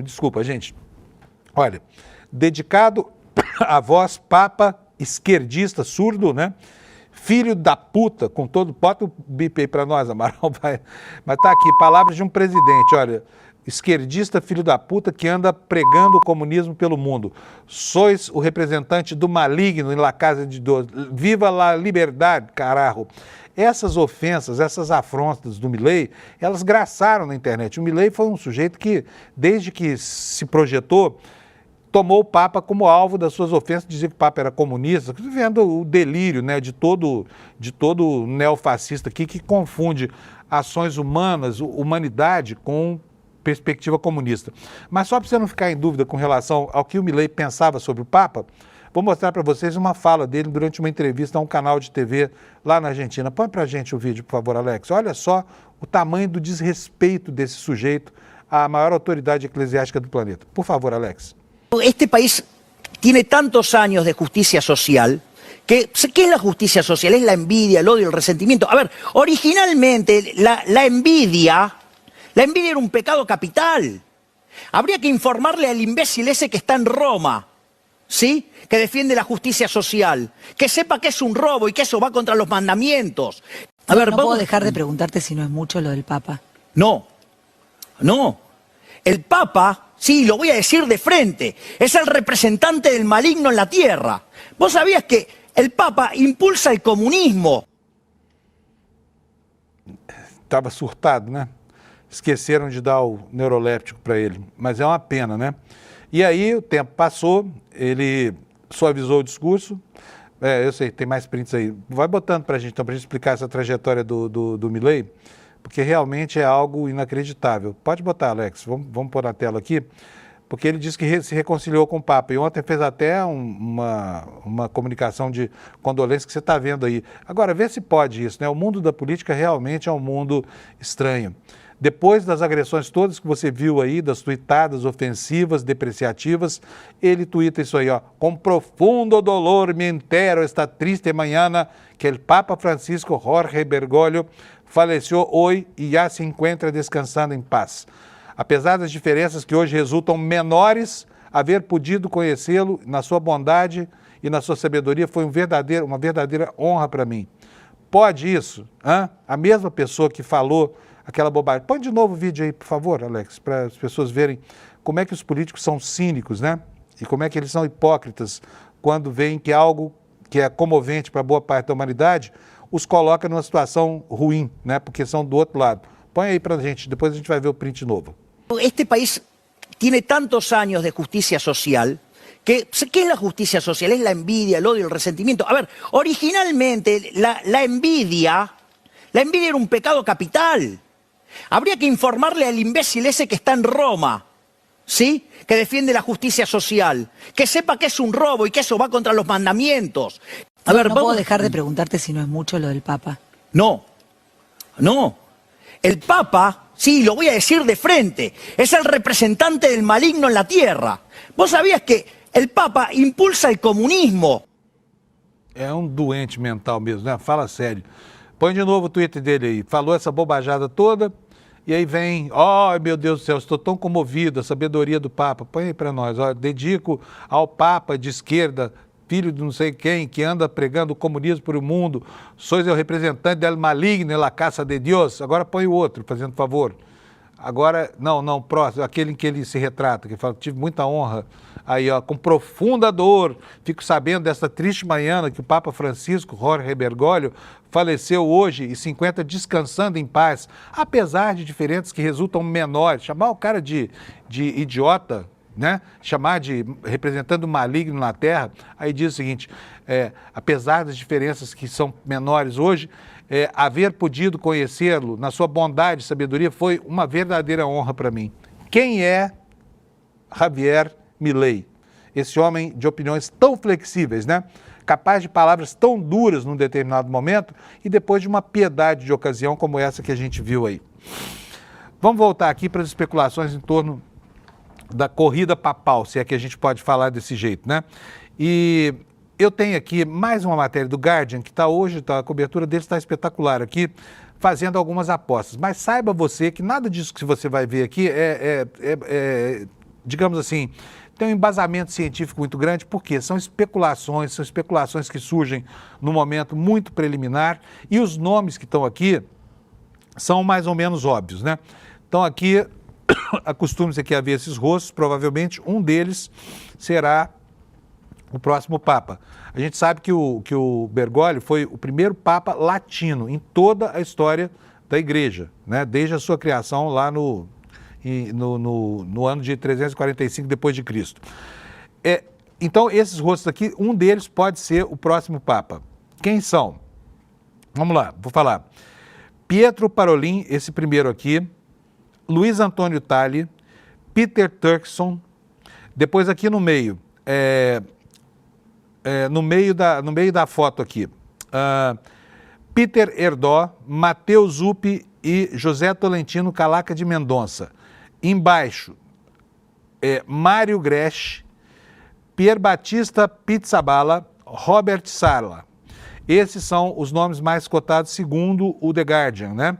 Desculpa, gente. Olha, dedicado a vós, Papa esquerdista, surdo, né? Filho da puta, com todo... Bota o bip aí para nós, Amaral, vai. Mas tá aqui, palavras de um presidente, olha... Esquerdista, filho da puta, que anda pregando o comunismo pelo mundo. Sois o representante do maligno em La Casa de Deus. Viva la liberdade, carajo. Essas ofensas, essas afrontas do Milei, elas graçaram na internet. O Milei foi um sujeito que, desde que se projetou, tomou o Papa como alvo das suas ofensas, dizia que o Papa era comunista, vendo o delírio, né, de todo neofascista aqui que confunde ações humanas, humanidade, com perspectiva comunista. Mas só para você não ficar em dúvida com relação ao que o Milei pensava sobre o Papa, Vou mostrar para vocês uma fala dele durante uma entrevista a um canal de TV lá na Argentina. Põe para a gente o vídeo, por favor, Alex. Olha só o tamanho do desrespeito desse sujeito à maior autoridade eclesiástica do planeta. Por favor, Alex. Este país tiene tantos años de justicia social que, ¿qué es la justicia social? Es la envidia, el odio, el resentimiento. A ver, originalmente la envidia era un pecado capital. Habría que informarle al imbécil ese que está en Roma, ¿sí? Que defiende la justicia social, que sepa que es un robo y que eso va contra los mandamientos. A ver, no puedo dejar de preguntarte si no es mucho lo del Papa. No. El Papa, sí, lo voy a decir de frente, es el representante del maligno en la tierra. ¿Vos sabías que el Papa impulsa el comunismo? Estava surtado, né? Esqueceram de dar o neuroléptico para ele, mas é uma pena, né? E aí o tempo passou, ele suavizou o discurso. Eu sei, tem mais prints aí. Vai botando para a gente, então, para a gente explicar essa trajetória do Milei, porque realmente é algo inacreditável. Pode botar, Alex, vamos pôr na tela aqui, porque ele disse que se reconciliou com o Papa, e ontem fez até uma comunicação de condolência que você está vendo aí. Agora, vê se pode isso, né? O mundo da política realmente é um mundo estranho. Depois das agressões todas que você viu aí, das tuitadas ofensivas, depreciativas, ele tuita isso aí, ó. Com profundo dolor me entero esta triste manhã que o Papa Francisco Jorge Bergoglio faleceu hoje e já se encontra descansando em paz. Apesar das diferenças que hoje resultam menores, haver podido conhecê-lo na sua bondade e na sua sabedoria foi uma verdadeira honra para mim. Pode isso? A mesma pessoa que falou aquela bobagem. Põe de novo o vídeo aí, por favor, Alex, para as pessoas verem como é que os políticos são cínicos, né? E como é que eles são hipócritas quando veem que algo que é comovente para boa parte da humanidade os coloca numa situação ruim, né? Porque são do outro lado. Põe aí para a gente, depois a gente vai ver o print novo. Este país tiene tantos años de justicia social que, ¿qué es la justicia social? Es la envidia, el odio, el resentimiento. A ver, originalmente la envidia era un pecado capital. Habría que informarle al imbécil ese que está en Roma, ¿sí? Que defiende la justicia social, que sepa que es un robo y que eso va contra los mandamientos. A ver, no puedo dejar de preguntarte si no es mucho lo del Papa. No. El Papa, sí, lo voy a decir de frente, es el representante del maligno en la tierra. ¿Vos sabías que el Papa impulsa el comunismo? É um doente mental mesmo, né? Fala sério. Põe de novo o Twitter dele aí. Falou essa bobajada toda e aí vem, meu Deus do céu, estou tão comovido, a sabedoria do Papa. Põe aí para nós, dedico ao Papa de esquerda, filho de não sei quem, que anda pregando o comunismo por o mundo. Sois o representante del maligno, la casa de Deus. Agora põe o outro, fazendo favor. Agora, não, próximo, aquele em que ele se retrata, que fala, tive muita honra. Aí, com profunda dor, fico sabendo dessa triste manhã que o Papa Francisco Jorge Bergoglio faleceu hoje e se encontra descansando em paz, apesar de diferenças que resultam menores. Chamar o cara de idiota, né? Chamar de representante do maligno na terra, aí diz o seguinte, apesar das diferenças que são menores hoje, haver podido conhecê-lo na sua bondade e sabedoria foi uma verdadeira honra para mim. Quem é Javier Milei? Esse homem de opiniões tão flexíveis, né? Capaz de palavras tão duras num determinado momento e depois de uma piedade de ocasião como essa que a gente viu aí. Vamos voltar aqui para as especulações em torno da corrida papal, se é que a gente pode falar desse jeito, né? E eu tenho aqui mais uma matéria do Guardian, que está hoje, a cobertura dele está espetacular aqui, fazendo algumas apostas. Mas saiba você que nada disso que você vai ver aqui digamos assim, tem um embasamento científico muito grande, porque são especulações que surgem num momento muito preliminar, e os nomes que estão aqui são mais ou menos óbvios, né? Então aqui, acostume-se aqui a ver esses rostos, provavelmente um deles será o próximo Papa. A gente sabe que o Bergoglio foi o primeiro Papa latino em toda a história da Igreja, né? Desde a sua criação lá no ano de 345 depois de Cristo. Então, esses rostos aqui, um deles pode ser o próximo Papa. Quem são? Vamos lá, vou falar. Pietro Parolin, esse primeiro aqui, Luiz Antônio Tali, Peter Turkson, depois aqui no meio, no meio da foto aqui. Peter Erdó, Matheus Zuppi e José Tolentino Calaca de Mendonça. Embaixo, Mário Gresch, Pier Battista Pizzaballa, Robert Sarla. Esses são os nomes mais cotados segundo o The Guardian, né?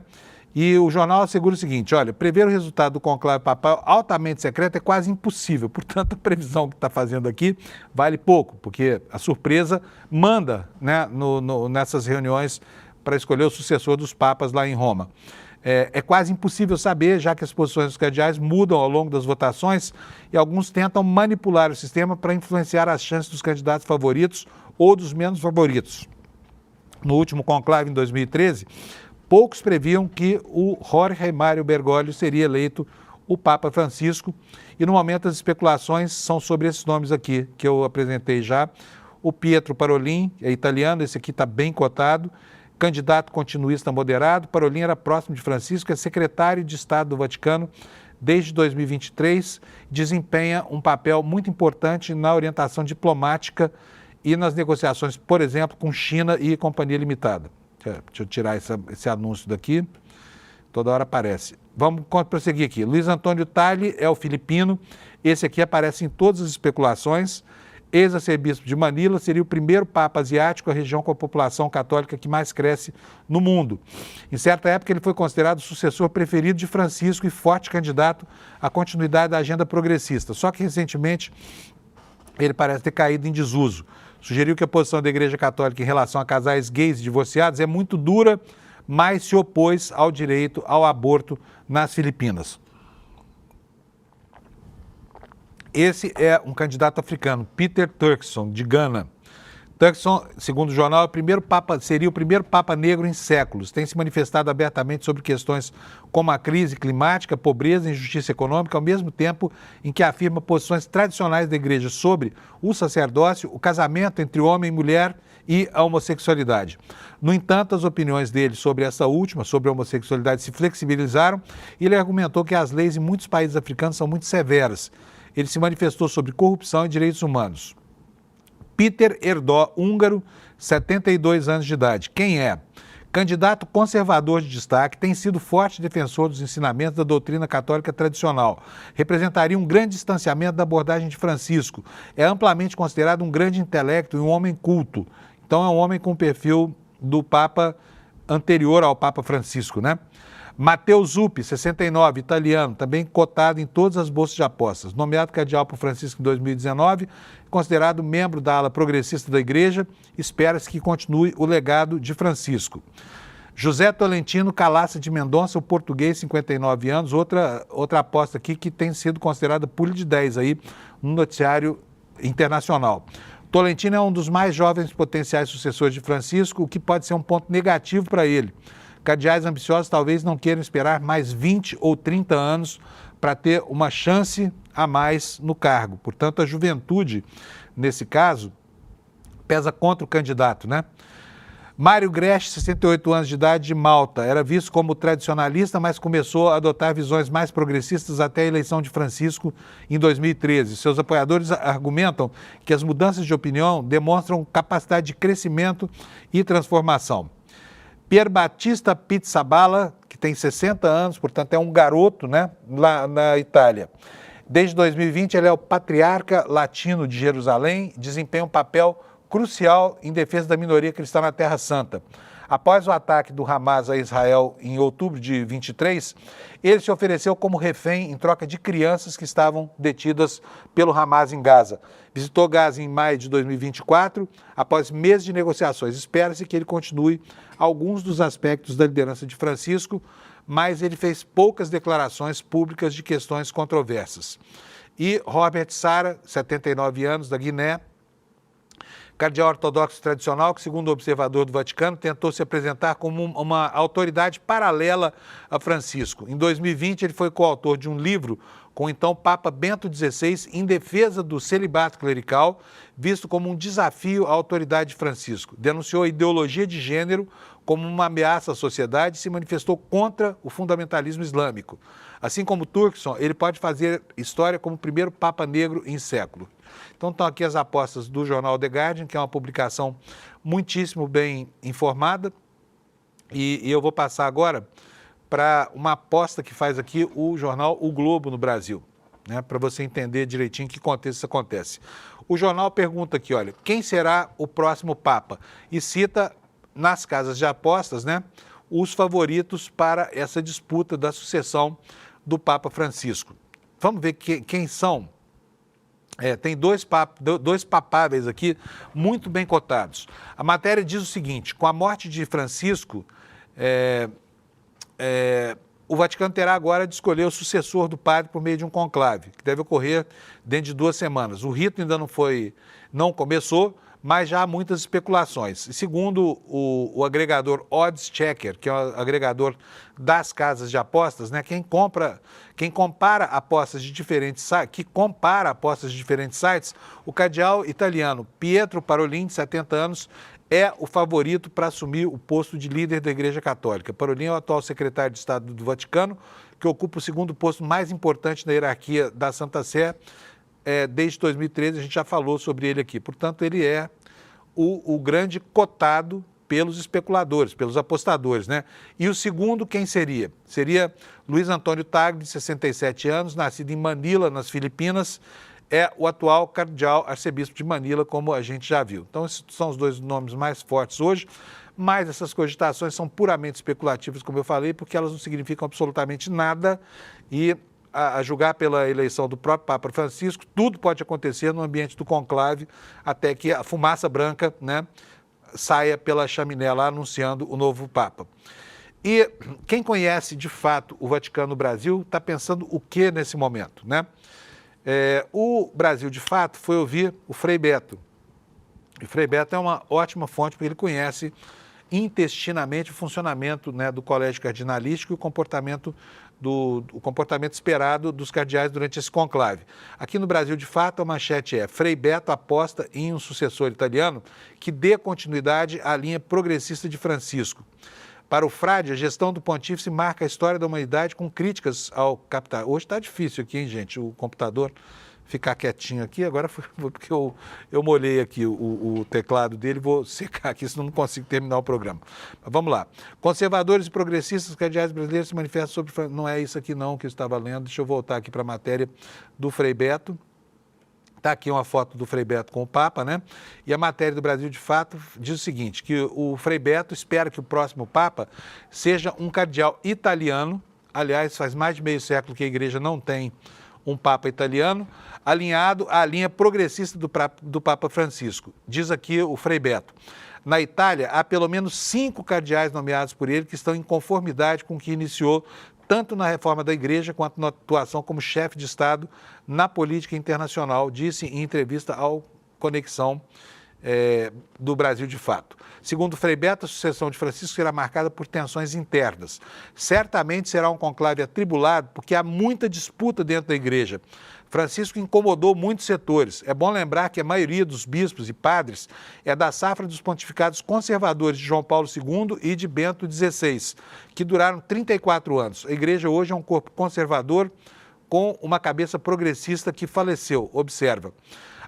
E o jornal assegura o seguinte, olha, prever o resultado do conclave papal altamente secreto é quase impossível, portanto a previsão que está fazendo aqui vale pouco, porque a surpresa manda, né, nessas reuniões para escolher o sucessor dos papas lá em Roma. É quase impossível saber, já que as posições dos cardeais mudam ao longo das votações e alguns tentam manipular o sistema para influenciar as chances dos candidatos favoritos ou dos menos favoritos. No último conclave, em 2013, poucos previam que o Jorge Mário Bergoglio seria eleito o Papa Francisco e no momento as especulações são sobre esses nomes aqui, que eu apresentei já. O Pietro Parolin, é italiano, esse aqui está bem cotado, candidato continuista moderado. Parolin era próximo de Francisco, é secretário de Estado do Vaticano desde 2023, desempenha um papel muito importante na orientação diplomática e nas negociações, por exemplo, com China e Companhia Limitada. Deixa eu tirar esse anúncio daqui, toda hora aparece. Vamos prosseguir aqui. Luiz Antônio Tali é o filipino, esse aqui aparece em todas as especulações. Ex-arcebispo de Manila, seria o primeiro papa asiático, a região com a população católica que mais cresce no mundo. Em certa época, ele foi considerado o sucessor preferido de Francisco e forte candidato à continuidade da agenda progressista. Só que, recentemente, ele parece ter caído em desuso. Sugeriu que a posição da Igreja Católica em relação a casais gays e divorciados é muito dura, mas se opôs ao direito ao aborto nas Filipinas. Esse é um candidato africano, Peter Turkson, de Gana. Turkson, segundo o jornal, seria o primeiro papa negro em séculos. Tem se manifestado abertamente sobre questões como a crise climática, pobreza e injustiça econômica, ao mesmo tempo em que afirma posições tradicionais da igreja sobre o sacerdócio, o casamento entre homem e mulher e a homossexualidade. No entanto, as opiniões dele sobre essa última, sobre a homossexualidade, se flexibilizaram e ele argumentou que as leis em muitos países africanos são muito severas. Ele se manifestou sobre corrupção e direitos humanos. Peter Erdó, húngaro, 72 anos de idade. Quem é? Candidato conservador de destaque, tem sido forte defensor dos ensinamentos da doutrina católica tradicional. Representaria um grande distanciamento da abordagem de Francisco. É amplamente considerado um grande intelecto e um homem culto. Então é um homem com o perfil do Papa anterior ao Papa Francisco, né? Matheus Zuppi, 69, italiano, também cotado em todas as bolsas de apostas. Nomeado cardeal por Francisco em 2019, considerado membro da ala progressista da igreja, espera-se que continue o legado de Francisco. José Tolentino Calaça de Mendonça, o português, 59 anos, outra aposta aqui que tem sido considerada pule de 10 aí no noticiário internacional. Tolentino é um dos mais jovens potenciais sucessores de Francisco, o que pode ser um ponto negativo para ele. Cardeais ambiciosos talvez não queiram esperar mais 20 ou 30 anos para ter uma chance a mais no cargo. Portanto, a juventude, nesse caso, pesa contra o candidato, né? Mário Gresch, 68 anos de idade, de Malta, era visto como tradicionalista, mas começou a adotar visões mais progressistas até a eleição de Francisco em 2013. Seus apoiadores argumentam que as mudanças de opinião demonstram capacidade de crescimento e transformação. Pier Battista Pizzaballa, que tem 60 anos, portanto é um garoto, né, lá na Itália. Desde 2020 ele é o patriarca latino de Jerusalém, desempenha um papel crucial em defesa da minoria cristã na Terra Santa. Após o ataque do Hamas a Israel em outubro de 23, ele se ofereceu como refém em troca de crianças que estavam detidas pelo Hamas em Gaza. Visitou Gaza em maio de 2024, após meses de negociações. Espera-se que ele continue alguns dos aspectos da liderança de Francisco, mas ele fez poucas declarações públicas de questões controversas. E Robert Sarla, 79 anos, da Guiné, cardeal ortodoxo tradicional, que, segundo o observador do Vaticano, tentou se apresentar como uma autoridade paralela a Francisco. Em 2020, ele foi coautor de um livro com o então Papa Bento XVI em defesa do celibato clerical, visto como um desafio à autoridade de Francisco. Denunciou a ideologia de gênero como uma ameaça à sociedade e se manifestou contra o fundamentalismo islâmico. Assim como Turkson, ele pode fazer história como o primeiro Papa negro em século. Então estão aqui as apostas do jornal The Guardian, que é uma publicação muitíssimo bem informada, e eu vou passar agora para uma aposta que faz aqui o jornal O Globo no Brasil, né, para você entender direitinho que contexto isso acontece. O jornal pergunta aqui, olha, quem será o próximo Papa? E cita nas casas de apostas, né, os favoritos para essa disputa da sucessão do Papa Francisco. Vamos ver quem são. Tem dois papáveis aqui muito bem cotados. A matéria diz o seguinte: com a morte de Francisco, o Vaticano terá agora de escolher o sucessor do padre por meio de um conclave, que deve ocorrer dentro de 2 semanas. O rito ainda não começou, mas já há muitas especulações. E segundo o agregador Odds Checker, que é o agregador das casas de apostas, né, quem compara apostas de diferentes sites, o cardeal italiano Pietro Parolin, de 70 anos, é o favorito para assumir o posto de líder da Igreja Católica. Parolin é o atual secretário de Estado do Vaticano, que ocupa o segundo posto mais importante na hierarquia da Santa Sé. Desde 2013, a gente já falou sobre ele aqui. Portanto, ele é o grande cotado pelos especuladores, pelos apostadores, né? E o segundo, quem seria? Seria Luiz Antônio Tagle, de 67 anos, nascido em Manila, nas Filipinas, é o atual cardeal arcebispo de Manila, como a gente já viu. Então, esses são os 2 nomes mais fortes hoje, mas essas cogitações são puramente especulativas, como eu falei, porque elas não significam absolutamente nada e, a julgar pela eleição do próprio Papa Francisco, tudo pode acontecer no ambiente do conclave, até que a fumaça branca, né, saia pela chaminé lá anunciando o novo Papa. E quem conhece de fato o Vaticano no Brasil está pensando o que nesse momento, né? O Brasil, de fato, foi ouvir o Frei Beto. E o Frei Beto é uma ótima fonte, porque ele conhece intestinamente o funcionamento, né, do colégio cardinalístico e o comportamento esperado dos cardeais durante esse conclave. Aqui no Brasil, de fato, a manchete é: Frei Beto aposta em um sucessor italiano que dê continuidade à linha progressista de Francisco. Para o frade, a gestão do pontífice marca a história da humanidade com críticas ao capital. Hoje está difícil aqui, hein, gente, o computador ficar quietinho aqui. Agora foi porque eu molhei aqui o teclado dele, vou secar aqui, senão não consigo terminar o programa. Mas vamos lá. Conservadores e progressistas cardeais brasileiros se manifestam sobre... Não é isso aqui não que eu estava lendo. Deixa eu voltar aqui para a matéria do Frei Beto. Está aqui uma foto do Frei Beto com o Papa, né? E a matéria do Brasil, de fato, diz o seguinte, que o Frei Beto espera que o próximo Papa seja um cardeal italiano. Aliás, faz mais de meio século que a Igreja não tem um Papa italiano, alinhado à linha progressista do Papa Francisco. Diz aqui o Frei Beto: na Itália, há pelo menos 5 cardeais nomeados por ele que estão em conformidade com o que iniciou tanto na reforma da Igreja quanto na atuação como chefe de Estado na política internacional, disse em entrevista ao Conexão do Brasil de Fato. Segundo Frei Beto, a sucessão de Francisco será marcada por tensões internas. Certamente será um conclave atribulado, porque há muita disputa dentro da Igreja. Francisco incomodou muitos setores. É bom lembrar que a maioria dos bispos e padres é da safra dos pontificados conservadores de João Paulo II e de Bento XVI, que duraram 34 anos. A Igreja hoje é um corpo conservador com uma cabeça progressista que faleceu, observa.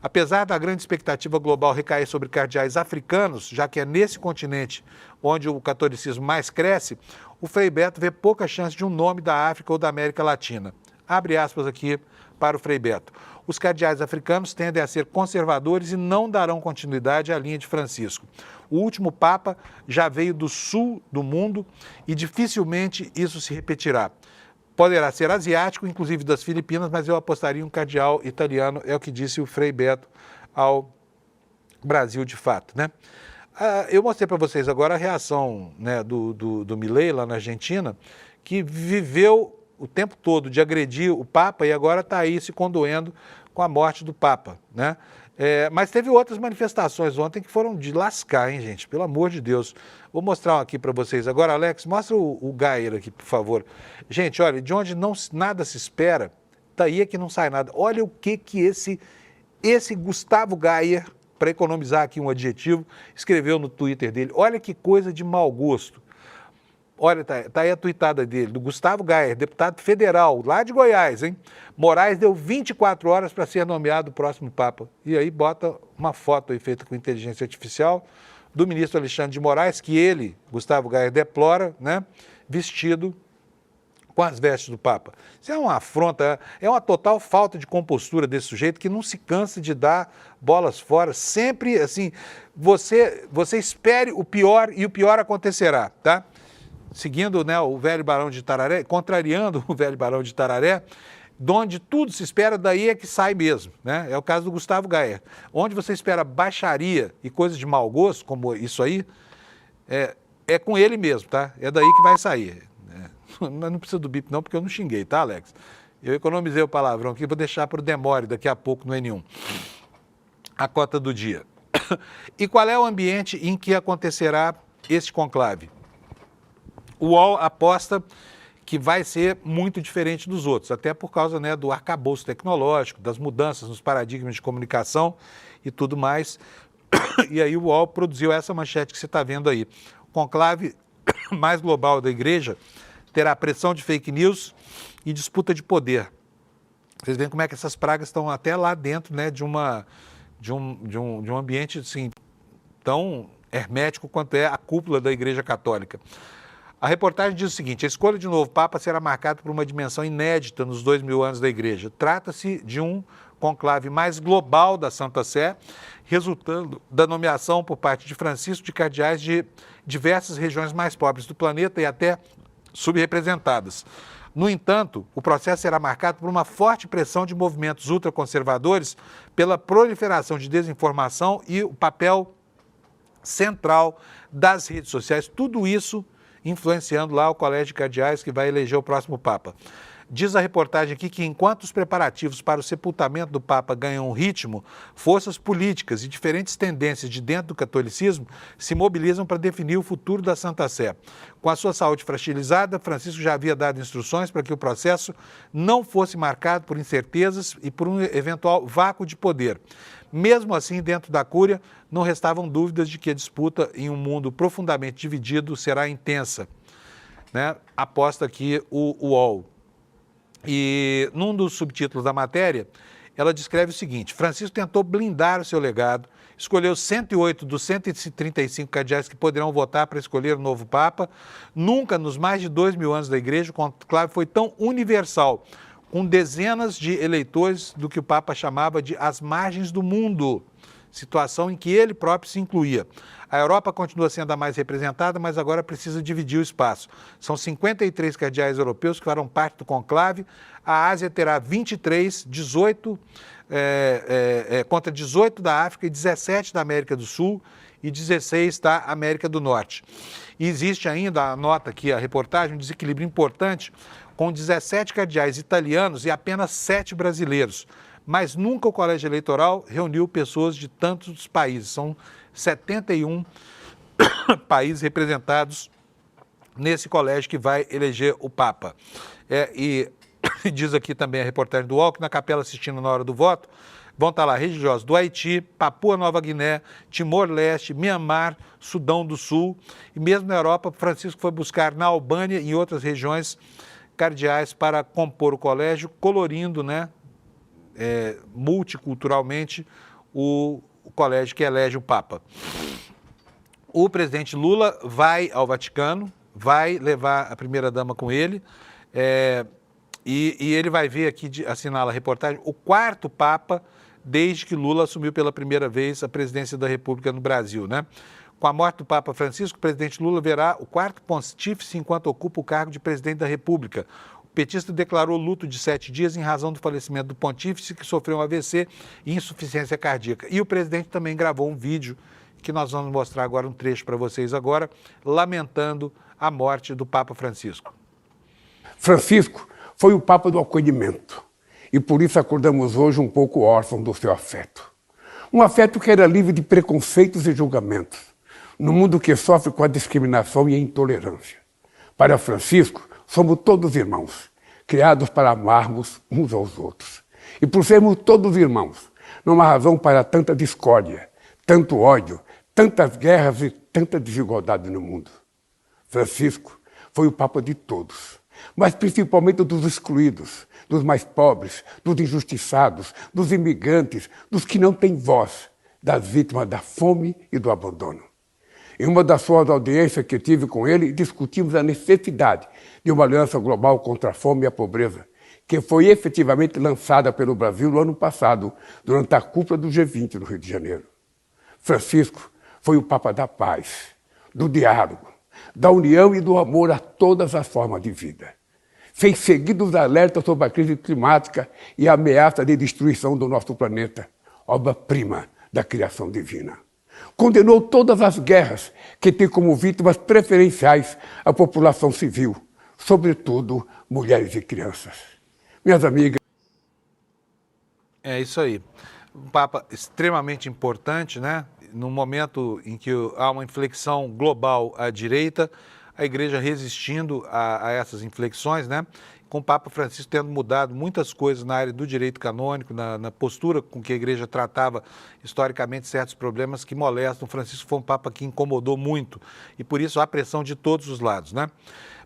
Apesar da grande expectativa global recair sobre cardeais africanos, já que é nesse continente onde o catolicismo mais cresce, o Frei Beto vê pouca chance de um nome da África ou da América Latina. Abre aspas aqui para o Frei Beto. Os cardeais africanos tendem a ser conservadores e não darão continuidade à linha de Francisco. O último Papa já veio do sul do mundo e dificilmente isso se repetirá. Poderá ser asiático, inclusive das Filipinas, mas eu apostaria em um cardeal italiano, é o que disse o Frei Beto ao Brasil de Fato, né? Eu mostrei para vocês agora a reação, né, do Milei lá na Argentina, que viveu o tempo todo de agredir o Papa e agora está aí se condoendo com a morte do Papa, né? Mas teve outras manifestações ontem que foram de lascar, hein, gente? Pelo amor de Deus. Vou mostrar aqui para vocês agora. Alex, mostra o Geyer aqui, por favor. Gente, olha, de onde nada se espera, daí é que não sai nada. Olha o que esse Gustavo Geyer, para economizar aqui um adjetivo, escreveu no Twitter dele. Olha que coisa de mau gosto. Olha, tá aí a tuitada dele, do Gustavo Gayer, deputado federal, lá de Goiás, hein? Moraes deu 24 horas para ser nomeado o próximo Papa. E aí bota uma foto aí feita com inteligência artificial do ministro Alexandre de Moraes, que ele, Gustavo Gayer, deplora, né? Vestido com as vestes do Papa. Isso é uma afronta, é uma total falta de compostura desse sujeito que não se cansa de dar bolas fora. Sempre, assim, você espere o pior e o pior acontecerá, tá? Seguindo, né, o velho Barão de Tararé, contrariando o velho Barão de Tararé, de onde tudo se espera, daí é que sai mesmo, né? É o caso do Gustavo Gayer. Onde você espera baixaria e coisas de mau gosto, como isso aí, é com ele mesmo, tá? É daí que vai sair. Mas não precisa do bip não, porque eu não xinguei, tá, Alex? Eu economizei o palavrão aqui, vou deixar para o Demore daqui a pouco no N1. A cota do dia. E qual é o ambiente em que acontecerá este conclave? O UOL aposta que vai ser muito diferente dos outros, até por causa, né, do arcabouço tecnológico, das mudanças nos paradigmas de comunicação e tudo mais. E aí o UOL produziu essa manchete que você está vendo aí. O conclave mais global da igreja terá pressão de fake news e disputa de poder. Vocês veem como é que essas pragas estão até lá dentro, né, de um ambiente assim, tão hermético quanto é a cúpula da Igreja Católica. A reportagem diz o seguinte: a escolha de um novo Papa será marcada por uma dimensão inédita nos 2000 anos da Igreja. Trata-se de um conclave mais global da Santa Sé, resultando da nomeação por parte de Francisco de cardeais de diversas regiões mais pobres do planeta e até subrepresentadas. No entanto, o processo será marcado por uma forte pressão de movimentos ultraconservadores pela proliferação de desinformação e o papel central das redes sociais. Tudo isso influenciando lá o Colégio de Cardeais que vai eleger o próximo Papa. Diz a reportagem aqui que enquanto os preparativos para o sepultamento do Papa ganham ritmo, forças políticas e diferentes tendências de dentro do catolicismo se mobilizam para definir o futuro da Santa Sé. Com a sua saúde fragilizada, Francisco já havia dado instruções para que o processo não fosse marcado por incertezas e por um eventual vácuo de poder. Mesmo assim, dentro da Cúria, não restavam dúvidas de que a disputa em um mundo profundamente dividido será intensa, né? Aposta aqui o UOL. E num dos subtítulos da matéria, ela descreve o seguinte: Francisco tentou blindar o seu legado, escolheu 108 dos 135 cardeais que poderão votar para escolher o novo Papa. Nunca, nos mais de 2000 anos da Igreja, o conclave foi tão universal, com dezenas de eleitores do que o Papa chamava de as margens do mundo, situação em que ele próprio se incluía. A Europa continua sendo a mais representada, mas agora precisa dividir o espaço. São 53 cardeais europeus que farão parte do conclave. A Ásia terá 23, 18 contra 18 da África e 17 da América do Sul e 16 da América do Norte. E existe ainda, anota aqui a reportagem, um desequilíbrio importante com 17 cardeais italianos e apenas 7 brasileiros. Mas nunca o colégio eleitoral reuniu pessoas de tantos países. São 71 países representados nesse colégio que vai eleger o Papa. E diz aqui também a reportagem do UOL que na Capela Sistina, na hora do voto, vão estar lá religiosos do Haiti, Papua Nova Guiné, Timor-Leste, Mianmar, Sudão do Sul. E mesmo na Europa, Francisco foi buscar na Albânia e em outras regiões cardeais para compor o colégio, colorindo, né, multiculturalmente o colégio que elege o Papa. O presidente Lula vai ao Vaticano, vai levar a primeira-dama com ele, e ele vai ver aqui, assinala a reportagem, o quarto Papa desde que Lula assumiu pela primeira vez a presidência da República no Brasil, né? Com a morte do Papa Francisco, o presidente Lula verá o quarto pontífice enquanto ocupa o cargo de presidente da República. O petista declarou luto de 7 dias em razão do falecimento do pontífice, que sofreu um AVC e insuficiência cardíaca. E o presidente também gravou um vídeo, que nós vamos mostrar agora um trecho para vocês agora, lamentando a morte do Papa Francisco. Francisco foi o Papa do acolhimento, e por isso acordamos hoje um pouco órfãos do seu afeto. Um afeto que era livre de preconceitos e julgamentos, no mundo que sofre com a discriminação e a intolerância. Para Francisco, somos todos irmãos, criados para amarmos uns aos outros. E por sermos todos irmãos, não há razão para tanta discórdia, tanto ódio, tantas guerras e tanta desigualdade no mundo. Francisco Foi o Papa de todos, mas principalmente dos excluídos, dos mais pobres, dos injustiçados, dos imigrantes, dos que não têm voz, das vítimas da fome e do abandono. Em uma das suas audiências que tive com ele, discutimos a necessidade de uma aliança global contra a fome e a pobreza, que foi efetivamente lançada pelo Brasil no ano passado, durante a cúpula do G20 no Rio de Janeiro. Francisco foi o Papa da paz, do diálogo, da união e do amor a todas as formas de vida. Fez seguidos alertas sobre a crise climática e a ameaça de destruição do nosso planeta, obra-prima da criação divina. Condenou todas as guerras que têm como vítimas preferenciais a população civil, sobretudo mulheres e crianças. Minhas amigas... É isso aí. Um Papa extremamente importante, né? No momento em que há uma inflexão global à direita, a Igreja resistindo a essas inflexões, né? Com o Papa Francisco tendo mudado muitas coisas na área do direito canônico, na postura com que a Igreja tratava historicamente certos problemas que molestam. Francisco foi um Papa que incomodou muito e por isso há pressão de todos os lados, né?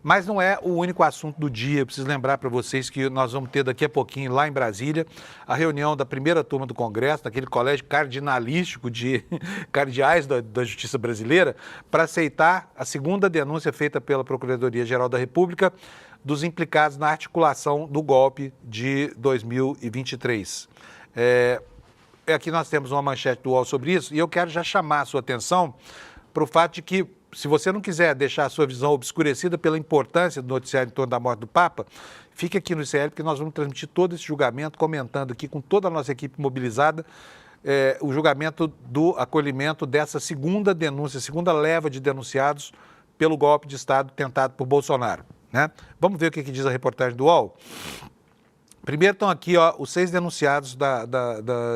Mas não é o único assunto do dia. Eu preciso lembrar para vocês que nós vamos ter daqui a pouquinho, lá em Brasília, a reunião da primeira turma do Congresso, daquele colégio cardinalístico de cardeais da Justiça Brasileira, para aceitar a segunda denúncia feita pela Procuradoria-Geral da República dos implicados na articulação do golpe de 2023. Aqui nós temos uma manchete do UOL sobre isso e eu quero já chamar a sua atenção para o fato de que, se você não quiser deixar a sua visão obscurecida pela importância do noticiário em torno da morte do Papa, fique aqui no ICL, porque nós vamos transmitir todo esse julgamento, comentando aqui com toda a nossa equipe mobilizada, o julgamento do acolhimento dessa segunda denúncia, segunda leva de denunciados pelo golpe de Estado tentado por Bolsonaro, né? Vamos ver o que diz a reportagem do UOL? Primeiro estão aqui os 6 denunciados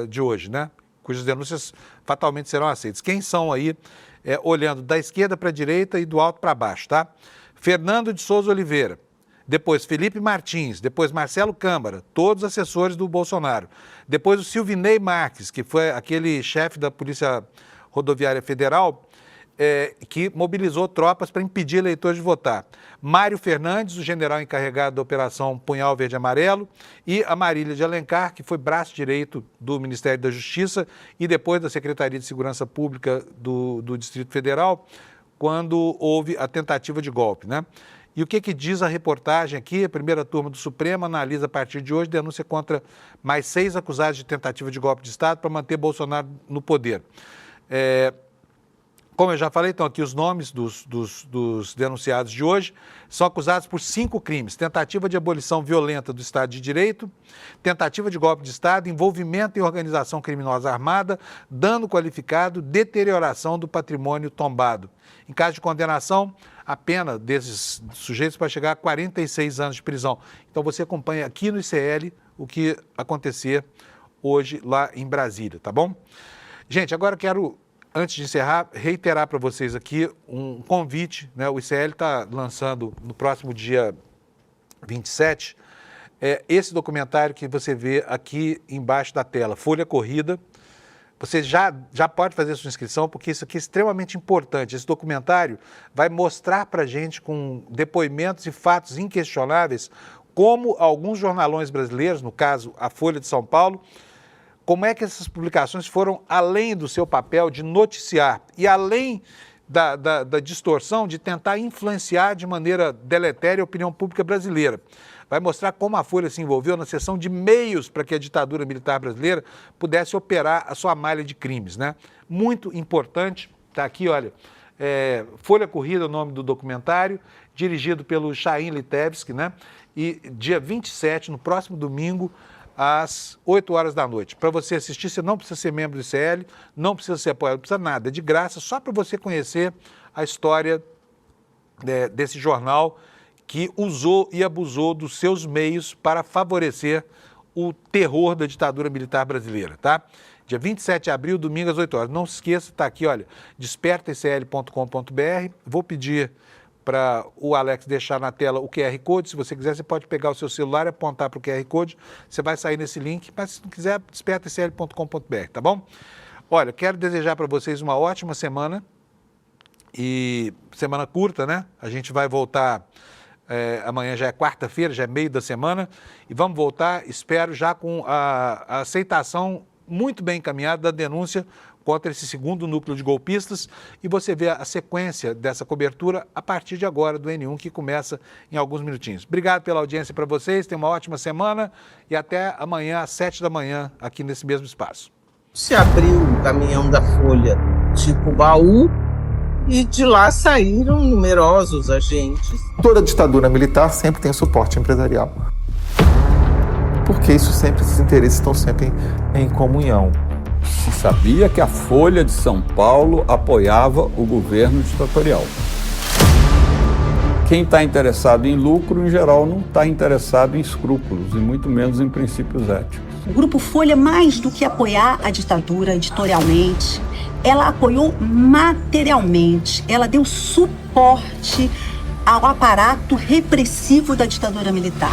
de hoje, né? Cujas denúncias fatalmente serão aceitas. Quem são aí? Olhando da esquerda para a direita e do alto para baixo, tá? Fernando de Souza Oliveira, depois Felipe Martins, depois Marcelo Câmara, todos assessores do Bolsonaro. Depois o Silvinei Marques, que foi aquele chefe da Polícia Rodoviária Federal, que mobilizou tropas para impedir eleitores de votar. Mário Fernandes, o general encarregado da Operação Punhal Verde e Amarelo, e a Marília de Alencar, que foi braço direito do Ministério da Justiça e depois da Secretaria de Segurança Pública do Distrito Federal, quando houve a tentativa de golpe, né? E o que diz a reportagem aqui? A primeira turma do Supremo analisa a partir de hoje denúncia contra mais 6 acusados de tentativa de golpe de Estado para manter Bolsonaro no poder. Como eu já falei, estão aqui os nomes dos denunciados de hoje. São acusados por 5 crimes: tentativa de abolição violenta do Estado de Direito, tentativa de golpe de Estado, envolvimento em organização criminosa armada, dano qualificado, deterioração do patrimônio tombado. Em caso de condenação, a pena desses sujeitos pode chegar a 46 anos de prisão. Então você acompanha aqui no ICL o que acontecer hoje lá em Brasília, tá bom? Gente, agora quero, antes de encerrar, reiterar para vocês aqui um convite, né? O ICL está lançando no próximo dia 27 esse documentário que você vê aqui embaixo da tela, Folha Corrida. Você já pode fazer sua inscrição, porque isso aqui é extremamente importante. Esse documentário vai mostrar para a gente, com depoimentos e fatos inquestionáveis, como alguns jornalões brasileiros, no caso a Folha de São Paulo, como é que essas publicações foram além do seu papel de noticiar e além da distorção de tentar influenciar de maneira deletéria a opinião pública brasileira. Vai mostrar como a Folha se envolveu na seção de meios para que a ditadura militar brasileira pudesse operar a sua malha de crimes, né? Muito importante, está aqui, olha, Folha Corrida, o nome do documentário, dirigido pelo Chaim Litevski, né? E dia 27, no próximo domingo, às 8 horas da noite. Para você assistir, você não precisa ser membro do ICL, não precisa ser apoiado, não precisa nada, é de graça, só para você conhecer a história desse jornal que usou e abusou dos seus meios para favorecer o terror da ditadura militar brasileira, tá? Dia 27 de abril, domingo às 8 horas. Não se esqueça, está aqui, olha, despertaicl.com.br. Vou pedir para o Alex deixar na tela o QR Code. Se você quiser, você pode pegar o seu celular e apontar para o QR Code. Você vai sair nesse link, mas se não quiser, despertaicl.com.br, tá bom? Olha, quero desejar para vocês uma ótima semana. E semana curta, né? A gente vai voltar, amanhã já é quarta-feira, já é meio da semana, e vamos voltar, espero, já com a aceitação muito bem encaminhada da denúncia contra esse segundo núcleo de golpistas, e você vê a sequência dessa cobertura a partir de agora do N1, que começa em alguns minutinhos. Obrigado pela audiência para vocês, tenham uma ótima semana e até amanhã às 7 da manhã aqui nesse mesmo espaço. Se abriu o caminhão da Folha tipo baú e de lá saíram numerosos agentes. Toda ditadura militar sempre tem suporte empresarial, porque esses interesses estão sempre em comunhão. Se sabia que a Folha de São Paulo apoiava o governo ditatorial. Quem está interessado em lucro, em geral, não está interessado em escrúpulos, e muito menos em princípios éticos. O Grupo Folha, mais do que apoiar a ditadura editorialmente, ela apoiou materialmente, ela deu suporte ao aparato repressivo da ditadura militar.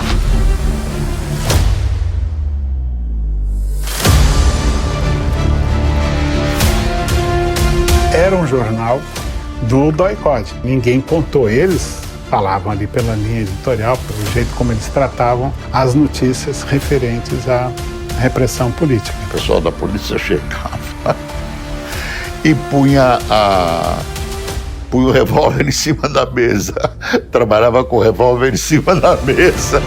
Era um jornal do doicode. Ninguém contou. Eles falavam ali pela linha editorial, pelo jeito como eles tratavam as notícias referentes à repressão política. O pessoal da polícia chegava e punha o revólver em cima da mesa. Trabalhava com o revólver em cima da mesa.